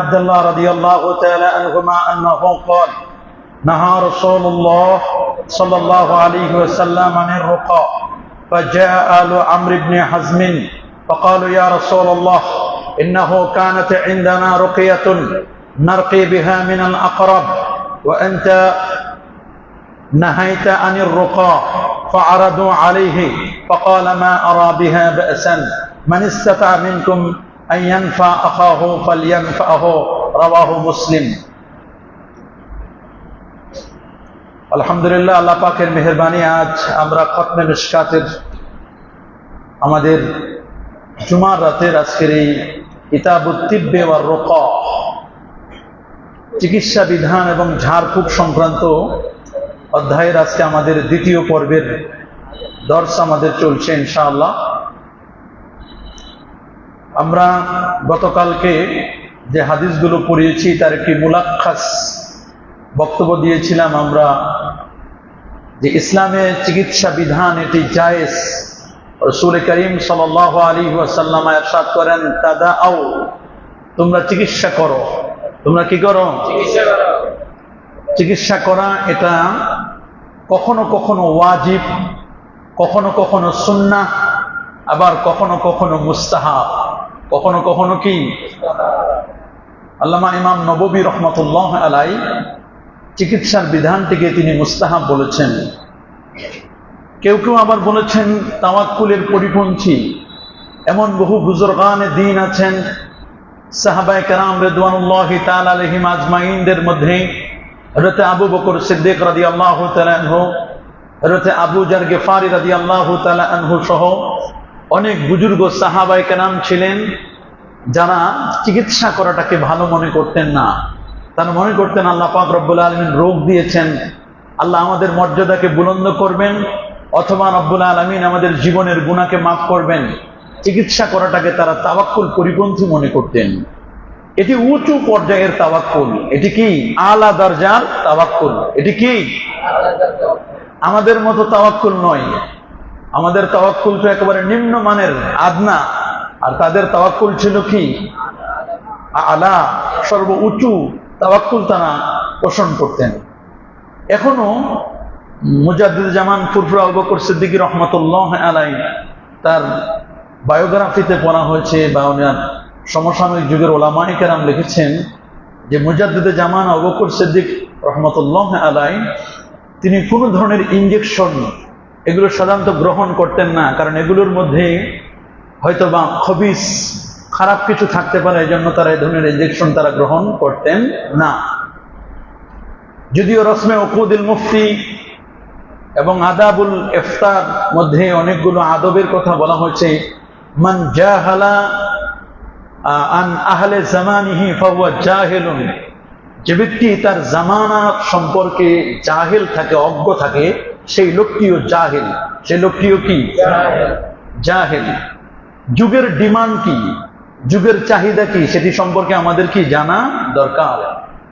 عبد الله رضي الله تعالى عنهما أنه قال نهى رسول الله صلى الله عليه وسلم عن الرقى فجاء آل عمرو بن حزم فقالوا يا رسول الله إنه كانت عندنا رقية نرقي بها من الأقرب وأنت نهيت عن الرقى فعرضوا عليه فقال ما أرى بها بأسا من استطاع منكم أن ينفع أخاه فلينفعه رواه مسلم আলহামদুলিল্লাহ, আল্লাহ পাকের মেহেরবানি আজ আমরা খতমে মিশকাতের আমাদের জুমার রাতের আজকের এই কিতাবুত তিব্বে ওয়ার রুকা, চিকিৎসা বিধান এবং ঝাড়ফুঁক সংক্রান্ত অধ্যায়ের আজকে আমাদের দ্বিতীয় পর্বের দর্স আমাদের চলছে ইনশাআল্লাহ। আমরা গতকালকে যে হাদিসগুলো পড়িয়েছি তার একটি মুলাক্খাস বক্তব্য দিয়েছিলাম আমরা যে ইসলামে চিকিৎসা বিধান এটি জায়েজ। রাসূল করিম সাল্লাল্লাহু আলাইহি ওয়াসাল্লাম ইরশাদ করেন তাদাউ, তোমরা চিকিৎসা করো। তোমরা কি করো? চিকিৎসা করা এটা কখনো কখনো ওয়াজিব, কখনো কখনো সুন্নাহ, আবার কখনো কখনো মুস্তাহাব, কখনো কখনো কি। আল্লামা ইমাম নববী রহমতুল্লাহ আলাই চিকিৎসার বিধানটিকে তিনি মুস্তাহাব বলেছেন। কেউ কেউ আবার বলেছেন তাওয়াক্কুলের পরিপন্থী। এমন বহু বুজুর্গানে দ্বীন আছেন, সাহাবায়ে কেরাম রিদওয়ানুল্লাহি তাআলা আলাইহিম আজমাইনদের মধ্যে হযরত আবু বকর সিদ্দিক রাদিয়াল্লাহু তাআলা আনহু, হযরত আবু জার গিফারি রাদিয়াল্লাহু তাআলা আনহু সহ অনেক বুজুর্গ সাহাবায়ে কেরাম ছিলেন যারা চিকিৎসা করাটাকে ভালো মনে করতেন না। তারা মনে করতেন আল্লাহ পাক রব্বুল আলামিন রোগ দিয়েছেন, আল্লাহ আমাদের মর্যাদাকে বুলন্দ করবেন, অথবা রব্বুল আলামিন আমাদের জীবনের গুনাহকে মাফ করবেন। চিকিৎসা করাটাকে তারা তাওয়াক্কুল পরিপন্থী মনে করতেন। এটি উঁচু পর্যায়ের তাওয়াক্কুল, এটি কি আলা দরজার তাওয়াক্কুল। এটি কি আমাদের মতো তাওয়াক্কুল নয়। আমাদের তাওয়াক্কুল তো একেবারে নিম্নমানের, আদনা, আর তাদের তাওয়াক্কুল ছিল কি আলা, সর্ব উঁচু তাওয়াক্কুল তারা পোষণ করতেন। এখনো মুজাদ্দিদ জামান ফুরফুরা আবু বকর সিদ্দিক রহমতুল্লাহ আলাই তার বায়োগ্রাফিতে পড়া হয়েছে বা ওনার সমসাময়িক যুগের ওলামায়ে কেরাম লিখেছেন যে মুজাদ্দিদ জামান আবু বকর সিদ্দিক রহমতুল্লাহ আলাই তিনি কোনো ধরনের ইনজেকশন এগুলো সাধারণত গ্রহণ করতেন না, কারণ এগুলোর মধ্যে হয়তো বা খবিস, খারাপ কিছু থাকতে পারে, এই জন্য তারা এই ধরনের ইনজেকশন তারা গ্রহণ করতেন না। যদিও রসমে উকুদুল মুফতি এবং আদাবুল ইফতার মধ্যে অনেকগুলো আদবের কথা বলা হয়েছে। মান জাহালা আন আহলে জামানিহি ফাহুয়া জাহিলুন, যে ব্যক্তি তার জামানা সম্পর্কে জাহিল থাকে, অজ্ঞ থাকে, সেই লোকটিও জাহিল। সেই লোকটিও কি জাহিল। যুগের ডিমান্ড কি, যুগের চাহিদা কি, সেটি সম্পর্কে আমাদের কি জানা দরকার।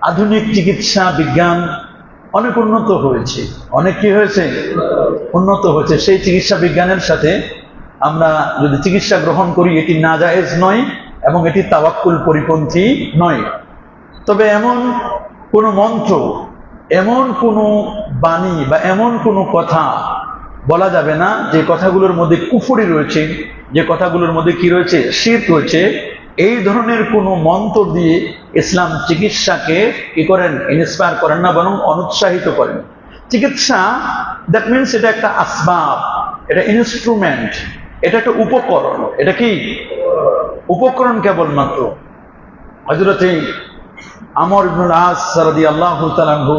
আধুনিক চিকিৎসা বিজ্ঞান অনেক উন্নত হয়েছে, অনেক কি হয়েছে, উন্নত হয়েছে। সেই চিকিৎসা বিজ্ঞানের সাথে আমরা যদি চিকিৎসা গ্রহণ করি এটি নাজায়েজ নয় এবং এটি তাওয়াক্কুল পরিপন্থী নয়। তবে এমন কোনো মন্ত্র, এমন কোনো বাণী বা এমন কোনো কথা বলা যাবে না যে কথাগুলোর মধ্যে কুফরি রয়েছে, যে কথাগুলোর মধ্যে কি রয়েছে, শিরক রয়েছে। এই ধরনের কোনো মন্ত্র দিয়ে ইসলাম চিকিৎসাকে কি করেন, ইন্সপায়ার করেন না, বরং অনুৎসাহিত করেন। চিকিৎসা দ্যাট মিনস এটা একটা আসবাব, এটা ইনস্ট্রুমেন্ট, এটা একটা উপকরণ। এটা কি উপকরণ কেবলমাত্র। হযরতে আমর ইবনুল আস রাদিয়াল্লাহু তাআলা আনহু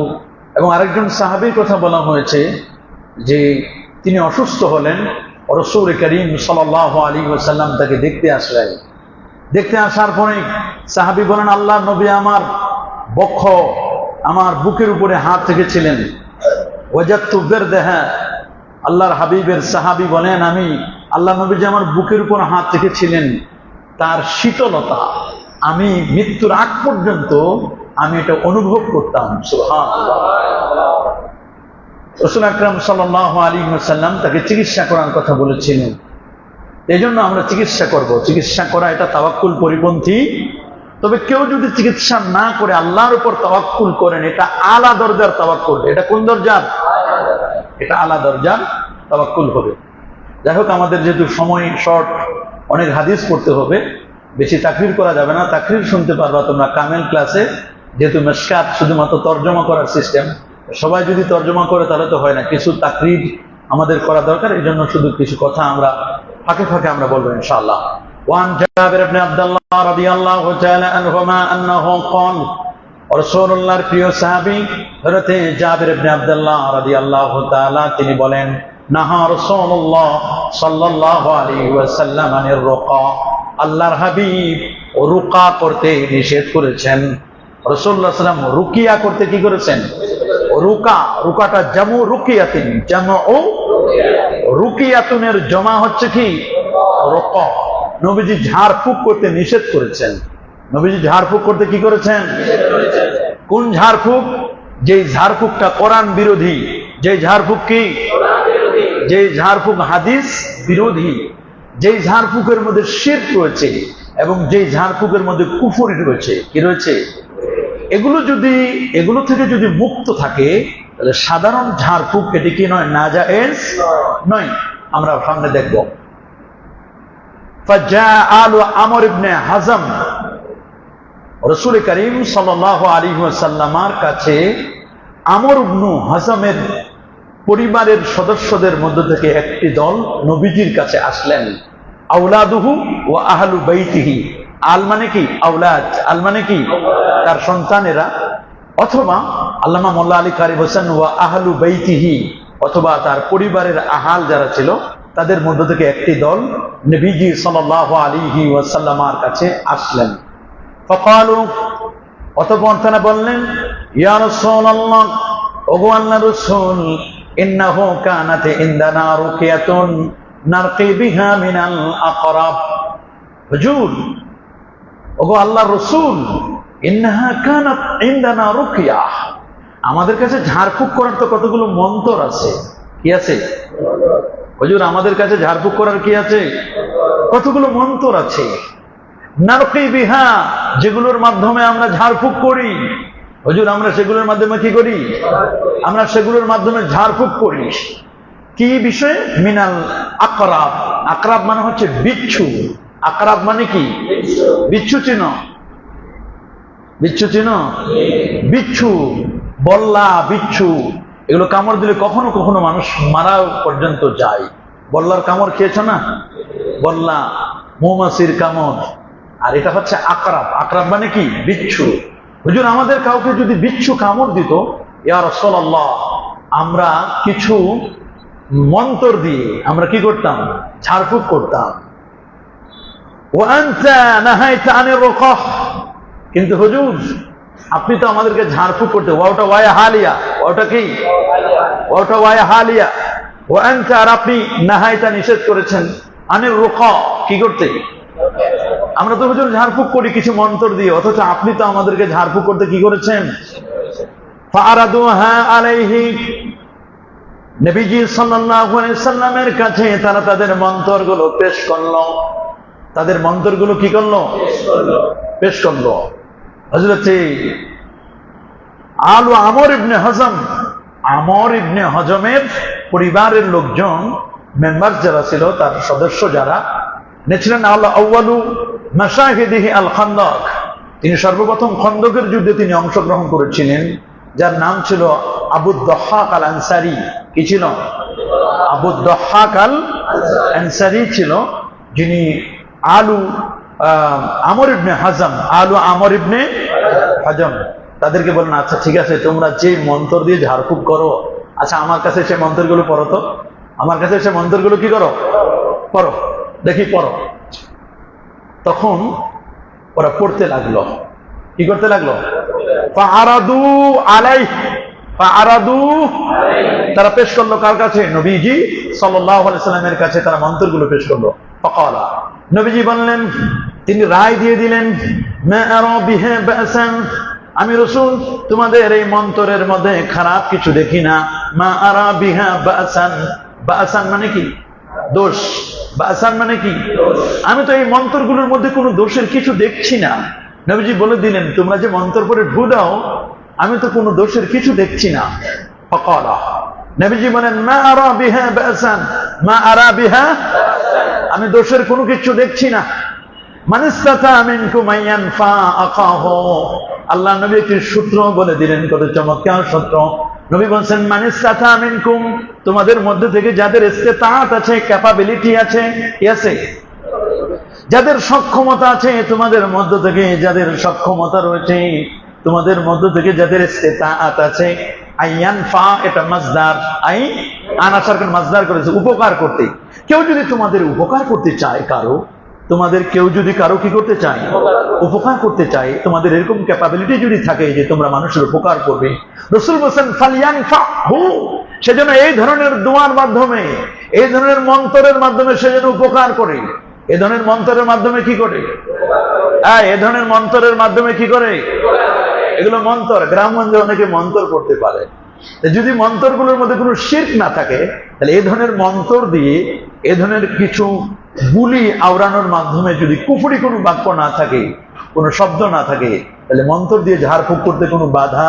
এবং আরেকজন সাহাবীর কথা বলা হয়েছে যে তিনি অসুস্থ হলেন, রাসূল করিম সাল্লাল্লাহু আলাইহি ওয়াসাল্লাম তাকে দেখতে আসলেন। দেখতে আসার পরে সাহাবী বলেন, আল্লাহর নবী আমার বক্ষ, আমার বুকের উপরে হাত রেখেছিলেন। ওয়াজাদতু বিরদাহা, আল্লাহর হাবিবের সাহাবী বলেন আমি আল্লাহ নবী যে আমার বুকের উপর হাত রেখেছিলেন তার শীতলতা আমি মৃত্যুর আগ পর্যন্ত আমি এটা অনুভব করতাম। সুবহানাল্লাহ। রাসূল আকরাম সাল্লাল্লাহু আলাইহি ওয়াসাল্লাম তাকে চিকিৎসা করার কথা বলেছিলেন। এই জন্য আমরা চিকিৎসা করব। চিকিৎসা করা এটা তাওয়াক্কুল পরিপন্থী তবে কেউ যদি চিকিৎসা না করে আল্লাহর উপর তাওয়াক্কুল করেন, এটা আলা দরজার তাওয়াক্কুল। এটা কোন দরজার? এটা আলা দরজার তাওয়াক্কুল হবে। যাই হোক, আমাদের যেহেতু সময় শর্ট, অনেক হাদিস পড়তে হবে, বেশি তাকরির করা যাবে না। তাকরির শুনতে পারবা তোমরা কামেল ক্লাসে, যেহেতু মেশকাত শুধুমাত্র তর্জমা করার সিস্টেম, সবাই যদি তর্জমা করে তাহলে তো হয় না, কিছু তাকরির আমাদের করা দরকার। এই জন্য শুধু কিছু কথা আমরা ফাঁকে ফাঁকে আমরা বলবো ইনশাআল্লাহ। وعن جابر بن عبد الله رضي الله تعالى عنهما أنه قال রাসূলুল্লাহর প্রিয় সাহাবী হযরত জাবির ইবনে আব্দুল্লাহ রাদিয়াল্লাহু তাআলা তিনি বলেন, নাহা রাসূলুল্লাহ সাল্লাল্লাহু আলাইহি ওয়াসাল্লাম আনির রুকা, আল্লাহর হাবিব রুকা করতে নিষেধ করেছেন। রাসূলুল্লাহ সাল্লাল্লাহু আলাইহি ওয়াসাল্লাম রুকিয়া করতে কি করেছেন? রুকা। রুকাটা জামু রুকিয়াতিন, জামু রুকিয়াতুনের জমা হচ্ছে কি? রুকা। নবীজি ঝাড়ফুঁক করতে নিষেধ করেছেন। নবীজি ঝাড়ফুঁক করতে কি করেছেন? কোন ঝাড়ফুঁক? যে ঝাড়ফুঁকটা কোরআন বিরোধী, যে ঝাড়ফুঁক কি? যে ঝাড়ফুঁক হাদিস বিরোধী, যে ঝাড়ফুঁকের মধ্যে শিরক রয়েছে এবং যে ঝাড়ফুঁকের মধ্যে কুফর রয়েছে। কি রয়েছে? এগুলো থেকে যদি মুক্ত থাকে তাহলে সাধারণ ঝাড়ফুঁক এটি কি নয়? নাজায়েজ নয়। আমরা সামনে দেখব। ফাজাআলু আমর ইবনে হাজম, রাসূল করিম সাল্লাল্লাহু আলাইহি ওয়াসাল্লামের কাছে আমর ইবনে হাজমের পরিবারের সদস্যদের মধ্য থেকে একটি দল নবীজির কাছে আসলেন। আওলাদুহু ওয়া আহলু বাইতিহি, আল মানে কি? আওলাদ। আল মানে কি? তার সন্তানেরা, অথবা আল্লামা মোল্লা আলী কারি হোসেন ওয়া আহলু বাইতিহি, অথবা তার পরিবারের আহাল যারা ছিল তাদের মধ্য থেকে একটি দল নবীজি সাল্লাল্লাহু আলাইহি ওয়াসাল্লামের কাছে আসলেন। ফাকালু, অতঃপর তারা বললেন, ইয়া রাসূলুল্লাহ, ওগো আল্লাহর রাসূল, ইন্নাহু কানাত ইনদানা রুকিয়াতুন নারকি বিহা মিনাল আকরাব। হুজুর, ওগো আল্লাহর রাসূল, ইন্নাহা কানাত ইনদানা রুকিয়া, আমাদের কাছে ঝাড়ফুঁক করার তো কতগুলো মন্ত্র আছে। কি আছে? হুজুর, আমাদের কাছে ঝাড়ফুঁক করার কি আছে? কতগুলো মন্ত্র আছে। নারকি বিহা, যেগুলোর মাধ্যমে আমরা ঝাড়ফুঁক করি। হুজুর, আমরা সেগুলোর মাধ্যমে কি করি? আমরা সেগুলোর মাধ্যমে ঝাড়ফুঁক করি। কি বিষয়ে? মিনাল আকরাব। আকরাব মানে হচ্ছে বিচ্ছু। আকরাব মানে কি? বিচ্ছু চিনো? বিচ্ছু চিনো? বিচ্ছু, বল্লা, বিচ্ছু, এগুলো কামড় দিলে কখনো কখনো মানুষ মারা পর্যন্ত যায়। বল্লার কামড় খেয়েছ না? বল্লা, মৌমাছির কামড়। আর এটা হচ্ছে আকরাব। আকরাব মানে কি? বিচ্ছু। হুজুর, আমাদের কাউকে যদি বিচ্ছু কামড় দিত, ইয়া রাসূলুল্লাহ, আমরা কিছু মন্ত্র দিয়ে আমরা কি করতাম? ঝাড়ফুঁক করতাম। ওয়া আনতা নাহাইতা আনির রুকা, কিন্তু হুজুর আপনি তো আমাদেরকে ঝাড়ফুঁক করতে, ওয়াওটা ওয়ায়া হালিয়া, ওয়াওটা কি? ওয়াওটা ওয়ায়া হালিয়া। ওয়া আনতা, আর আপনি নাহাইতা নিষেধ করেছেন, আনির রুকা, কি করতে? আমরা তো হুজুর ঝাড়ফুঁক করি কিছু মন্ত্র দিয়ে, অথচ আপনি তো আমাদেরকে ঝাড়ফুঁক করতে কি করেছেন? ফারাদুহা আলাইহি, নবীজি সাল্লাল্লাহু আলাইহি সাল্লামের কাছে তারা তাদের মন্ত্রগুলো পেশ করলো। তাদের মন্ত্রগুলো কি করলো? পেশ করলো। হযরত আলু আমর ইবনে হজম, আমর ইবনে হজমের পরিবারের লোকজন, মেম্বার যারা ছিল, তার সদস্য যারা নেছিলেন, আউয়ালু মাশাহিদিহি আল খান্দক, তিনি সর্বপ্রথম খন্দকের যুদ্ধে তিনি অংশগ্রহণ করেছিলেন, যার নাম ছিল আবু দহাক আল আনসারি। কি ছিল? আবু দহাক আল আনসারি ছিল, যিনি আলু আমর ইবনে হাজম, আলু আমর ইবনে হাজম, তাদেরকে বলেন, আচ্ছা ঠিক আছে, তোমরা যে মন্ত্র দিয়ে ঝাড়ফুঁক করো, আচ্ছা আমার কাছে সে মন্ত্রগুলো পড়ো তো, আমার কাছে সে মন্ত্রগুলো কি করো? পড়ো, দেখি পড়ো। তখন ওরা পড়তে লাগলো। কি করতে লাগলো? ফাআরাদু আলাইহি, ফাআরাদু, তারা পেশ করলো কার কাছে? নবীজি সাল্লাল্লাহু আলাইহি সাল্লামের কাছে তারা মন্ত্রগুলো পেশ করলো। ফাকালা, নবীজি বললেন, তিনি রায় দিয়ে দিলেন, মা আরা বিহা বাসান, আমি রাসূল তোমাদের এই মন্ত্রের মধ্যে খারাপ কিছু দেখি না। মা আরা বিহা বাসান, বাসান মানে কি? দোষ। বাসান মানে কি? আমি তো এই মন্ত্রগুলোর মধ্যে কোনো দোষের কিছু দেখছি না। নবীজি বলে দিলেন, তোমরা যে মন্ত্র পরে ঢু দাও, আমি তো কোনো দোষের কিছু দেখছি না। ফাকালা, নবীজি বলেন, মা আরা বিহা বাসান, মা আরা বিহা, আমি দোষের কোনো কিছু দেখছি না। মান ইসতাতা মিনকুম আইয়ানফা আখাহু, আল্লাহ নবী একটি সূত্র বলে দিলেন, কত চমৎকার সূত্র। নবী বলছেন, মান ইসতাতা মিনকুম, তোমাদের মধ্যে থেকে যাদের ইস্তেতাআত আছে, ক্যাপাবিলিটি আছে, কি আছে, যাদের সক্ষমতা আছে, তোমাদের মধ্য থেকে যাদের সক্ষমতা রয়েছে, তোমাদের মধ্য থেকে যাদের ইস্তেতাআত আছে, আইয়ানফা, এটা মাজদার, আই আনাসারকে মাজদার করেছে উপকার করতে। কেউ যদি তোমাদের উপকার করতে চায়, তোমাদের কেউ যদি কারো কি করতে চায়, উপকার করতে চায়, তোমাদের এরকম ক্যাপাবিলিটি যদি থাকে যে তোমরা মানুষের উপকার করবে, রাসূল বলেন ফালইয়ানফাহু, সেজন্য এই ধরনের দোয়ার মাধ্যমে, এই ধরনের মন্ত্রের মাধ্যমে সেজন্য উপকার করে। এই ধরনের মন্ত্রের মাধ্যমে কি করে? এই ধরনের মন্ত্রের মাধ্যমে কি করে? এগুলো মন্ত্র, গ্রামগঞ্জে অনেকে মন্ত্র করতে পারে। যদি মন্ত্রগুলোর মধ্যে কোনো শিরক না থাকে, তাহলে এই ধরনের মন্ত্র দিয়ে, এই ধরনের কিছু বুলি আওড়ানোর মাধ্যমে যদি কুফরি কোনো বাক্য না থাকে, কোনো শব্দ না থাকে, তাহলে মন্ত্র দিয়ে ঝাড়ফুঁক করতে কোনো বাধা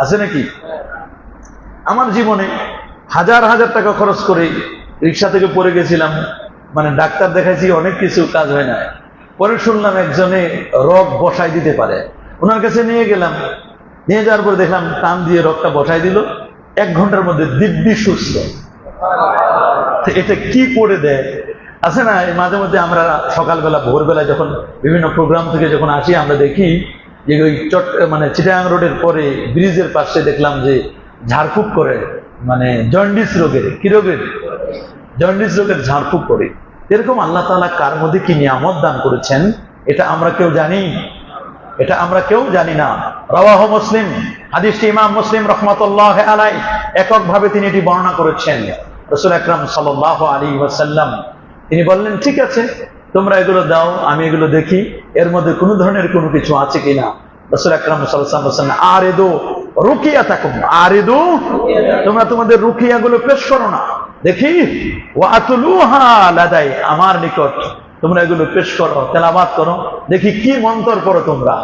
আছে নাকি? আমার জীবনে হাজার হাজার টাকা খরচ করে রিক্সা থেকে পড়ে গেছিলাম, মানে ডাক্তার দেখাইছি, অনেক কিছু কাজ হয় না। পরে শুনলাম একজনে রগ বসাই দিতে পারে, ওনার কাছে নিয়ে গেলাম। নিয়ে যাওয়ার পরে দেখলাম টান দিয়ে রগটা বসাই দিল, 1 ঘন্টার মধ্যে দিব্যি সুস্থ। এটা কি করে দেয় আছে না? মাঝে মধ্যে আমরা সকালবেলা ভোরবেলা যখন বিভিন্ন প্রোগ্রাম থেকে যখন আসি, আমরা দেখি যে ওই মানে চিটাগাং রোডের পরে ব্রিজের পাশে দেখলাম যে ঝাড়ফুঁক করে, মানে জন্ডিস রোগের, কি রোগের? জন্ডিস রোগের ঝাড়ফুঁক করে। এরকম আল্লাহ তাআলা কার মধ্যে কি নিয়ামত দান করেছেন, এটা আমরা কেউ জানি? এটা আমরা কেউ জানি না। রাওয়াহু মুসলিম, হাদিসটি ইমাম মুসলিম রাহমাতুল্লাহি আলাইহি এককভাবে তিনি এটি বর্ণনা করেছেন। রাসূল আকরাম সাল্লাল্লাহু আলাইহি ওয়াসাল্লাম তিনি বললেন, ঠিক আছে, তোমরা এগুলো দাও, আমি এগুলো দেখি এর মধ্যে কোনো ধরনের কোনো কিছু আছে কিনা। রাসূল আকরাম সাল্লাল্লাহু আলাইহি ওয়াসাল্লাম বলেন, আরিদু রুকিয়াতাকুম, আরিদু, তোমরা তোমাদের রুকিয়াগুলো পেশ করো না, দেখি, ওয়া আতুলুহা লাদাই, আমার নিকট তোমরা এগুলো পেশ করো, তেলাওয়াত করো, দেখি কি মন্ত্র পড়ো তোমরা।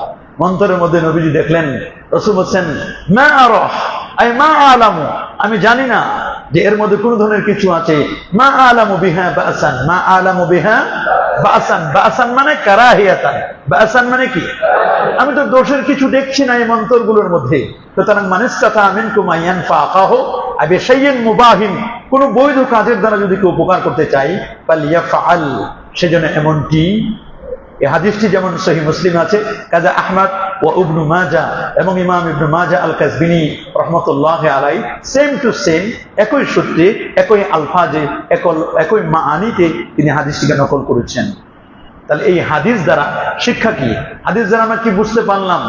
মন্ত্রের মধ্যে নবীজি দেখলেন, রাসূল বলেন, মা আরা, আই মা আলামু, আমি জানি না যে এর মধ্যে কোন ধরনের কিছু আছে। মা আলামু বিহা বাসান, মা আলামু বিহা বাসান, বাসান মানে কারাহিয়াতান, বাসান মানে কি? আমি তো দোষের কিছু দেখছি না এই মন্ত্রগুলোর মধ্যে। সুতরাং মানিস্তাতা মিনকুম আইয়ানফা আখাহু বিশাইইন মুবাহিন, কোন বৈধ কাজের দ্বারা যদি কেউ উপকার করতে চায়, ফালিয়াফআল, সেজন্য এমনটি। এই হাদিসটি যেমন সহিহ মুসলিম আছে, কাজা আহমদ ও ইবনে মাজাহ এবং ইমাম ইবনে মাজাহ আল কাসবিনী রাহমাতুল্লাহি আলাইহি সেম টু সেম, একই সূত্রে, একই আলফাজে, একই মাআনিতে তিনি হাদিসটিকে নকল করেছেন। তাহলে এই হাদিস দ্বারা শিক্ষা কি? হাদিস দ্বারা আমরা কি বুঝতে পারলাম?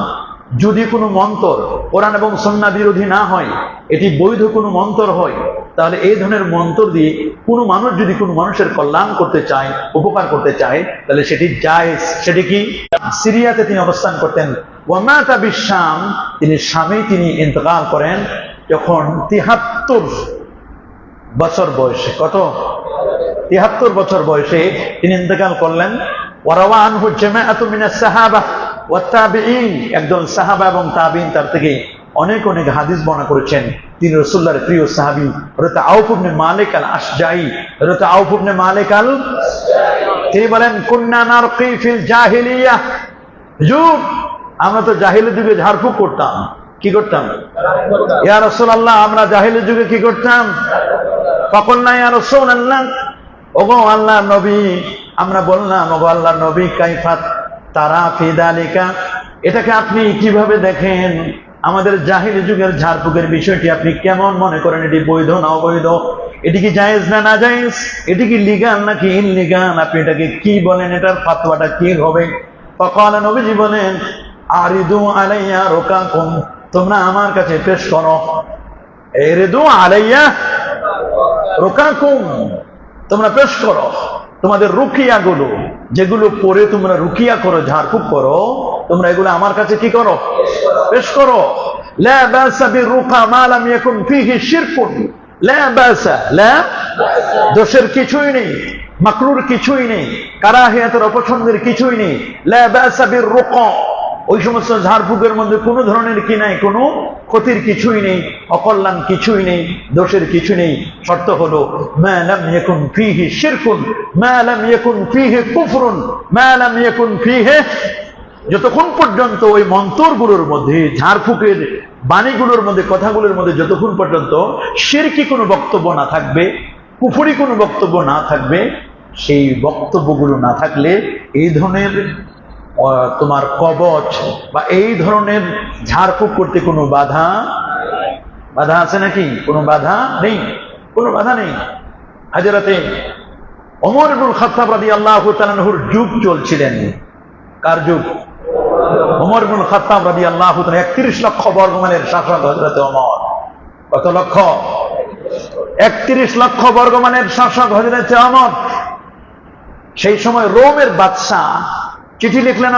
যদি কোনো মন্ত্র কোরআন এবং সুন্নাহ বিরোধী না হয়, এটি বৈধ কোনো মন্ত্র হয়, তাহলে এই ধরনের মন্ত্র দিয়ে কোনো মানুষ যদি কোনো মানুষের কল্যাণ করতে চায়, উপকার করতে চায়, তাহলে সেটি জায়েজ। সেটি কি? সিরিয়াতে তিনি অবস্থান করতেন, ওয়ামাতা বিশাম, তিনি শামে তিনি ইন্তেকাল করেন যখন 73 বছর বয়সে। কত? 73 বছর বয়সে তিনি ইন্তেকাল করলেন। ওয়ারাওয়া আনহু জামাআতু মিনাস সাহাবা ওয়াত তাবিঈন, একদল সাহাবা এবং তাবিঈন তার থেকে অনেক অনেক হাদিস বর্ণনা করেছেন। তিনি রাসূলুল্লাহর প্রিয় সাহাবী হযরত আউফ ইবনে মালিক আল আশজাঈ, হযরত আউফ ইবনে মালিক আল, তিনি বলেন, কুননা নারকি ফিল জাহিলিয়াহ, হুজুর আমরা তো জাহিলি যুগে ঝাড়ফুঁক করতাম। কি করতাম? ইয়া রাসূলুল্লাহ, আমরা জাহিলি যুগে কি করতাম? ফাকুলনা ইয়া রাসূলুল্লাহ, ওগো আল্লাহর নবী, আমরা বললাম, ওগো আল্লাহর নবী, কাইফা তারা ফি যালিকা, এটাকে আপনি কিভাবে দেখেন? আমাদের জাহিলি যুগের ঝাড়ফুঁকের বিষয়টি আপনি কেমন মনে করেন? এটি বৈধ না অবৈধ? এটি কি জায়েজ না নাজায়েজ? এটি কি লিগাল নাকি ইনলিগাল? আপনি এটাকে কি বলেন? এটার ফাতওয়াটা কি হবে? ফাকালা, নবীজি বলেন, আরিদু আলাইয়া রুকাকুম, তোমরা আমার কাছে পেশ করো। আরিদু আলাইয়া রুকাকুম, তোমরা পেশ করো তোমাদের রুকিয়া গুলো, যেগুলো পরে তোমরা রুকিয়া করো, ঝাড়ফুঁক করো, তোমরা এগুলো আমার কাছে কি করো? পেশ করো। লা বাসা বিরুকা মা লাম ইয়াকুন ফিহি শিরকুন, লা বাসা, লা, দোষের কিছুই নেই, মাকরুর কিছুই নেই, কারাহিয়াতের অপছন্দের কিছুই নেই। লা বাসা বির রুকা, ওই সমস্ত ঝাড়ফুঁকের মধ্যে কোনো ধরনের কি নাই, কোনো ক্ষতির কিছুই নেই, অকল্যাণ কিছুই নেই, দোষের কিছু নেই। শর্ত হলো মা লাম ইয়াকুন ফীহি শিরকুন, মা লাম ইয়াকুন ফীহি কুফরুন, মা লাম ইয়াকুন ফীহি, যতক্ষণ পর্যন্ত ওই মন্তরগুলোর মধ্যে, ঝাড়ফুঁকের বাণীগুলোর মধ্যে, কথাগুলোর মধ্যে যতক্ষণ পর্যন্ত শিরকি কোনো বক্তব্য না থাকবে, কুফরি কোনো বক্তব্য না থাকবে, সেই বক্তব্যগুলো না থাকলে এই ধরনের তোমার কবচ বা এই ধরনের ঝাড়ফুঁক করতে কোনো বাধা আছে নাকি? কোনো বাধা নেই, কোনো বাধা নেই। হযরতে ওমর ইবনুল খাত্তাব রাদিয়াল্লাহু তাআলা আনহুর যুগ চলছিলেন। কার যুগ? ওমর ইবনুল খাত্তাব রাদিয়াল্লাহু তাআলা। 31 লক্ষ বর্গমাইলের শাসক হযরতে ওমর। কত লক্ষ? 31 লক্ষ বর্গমাইলের শাসক হযরতে ওমর। সেই সময় রোমের বাদশা চিঠি লিখলেন,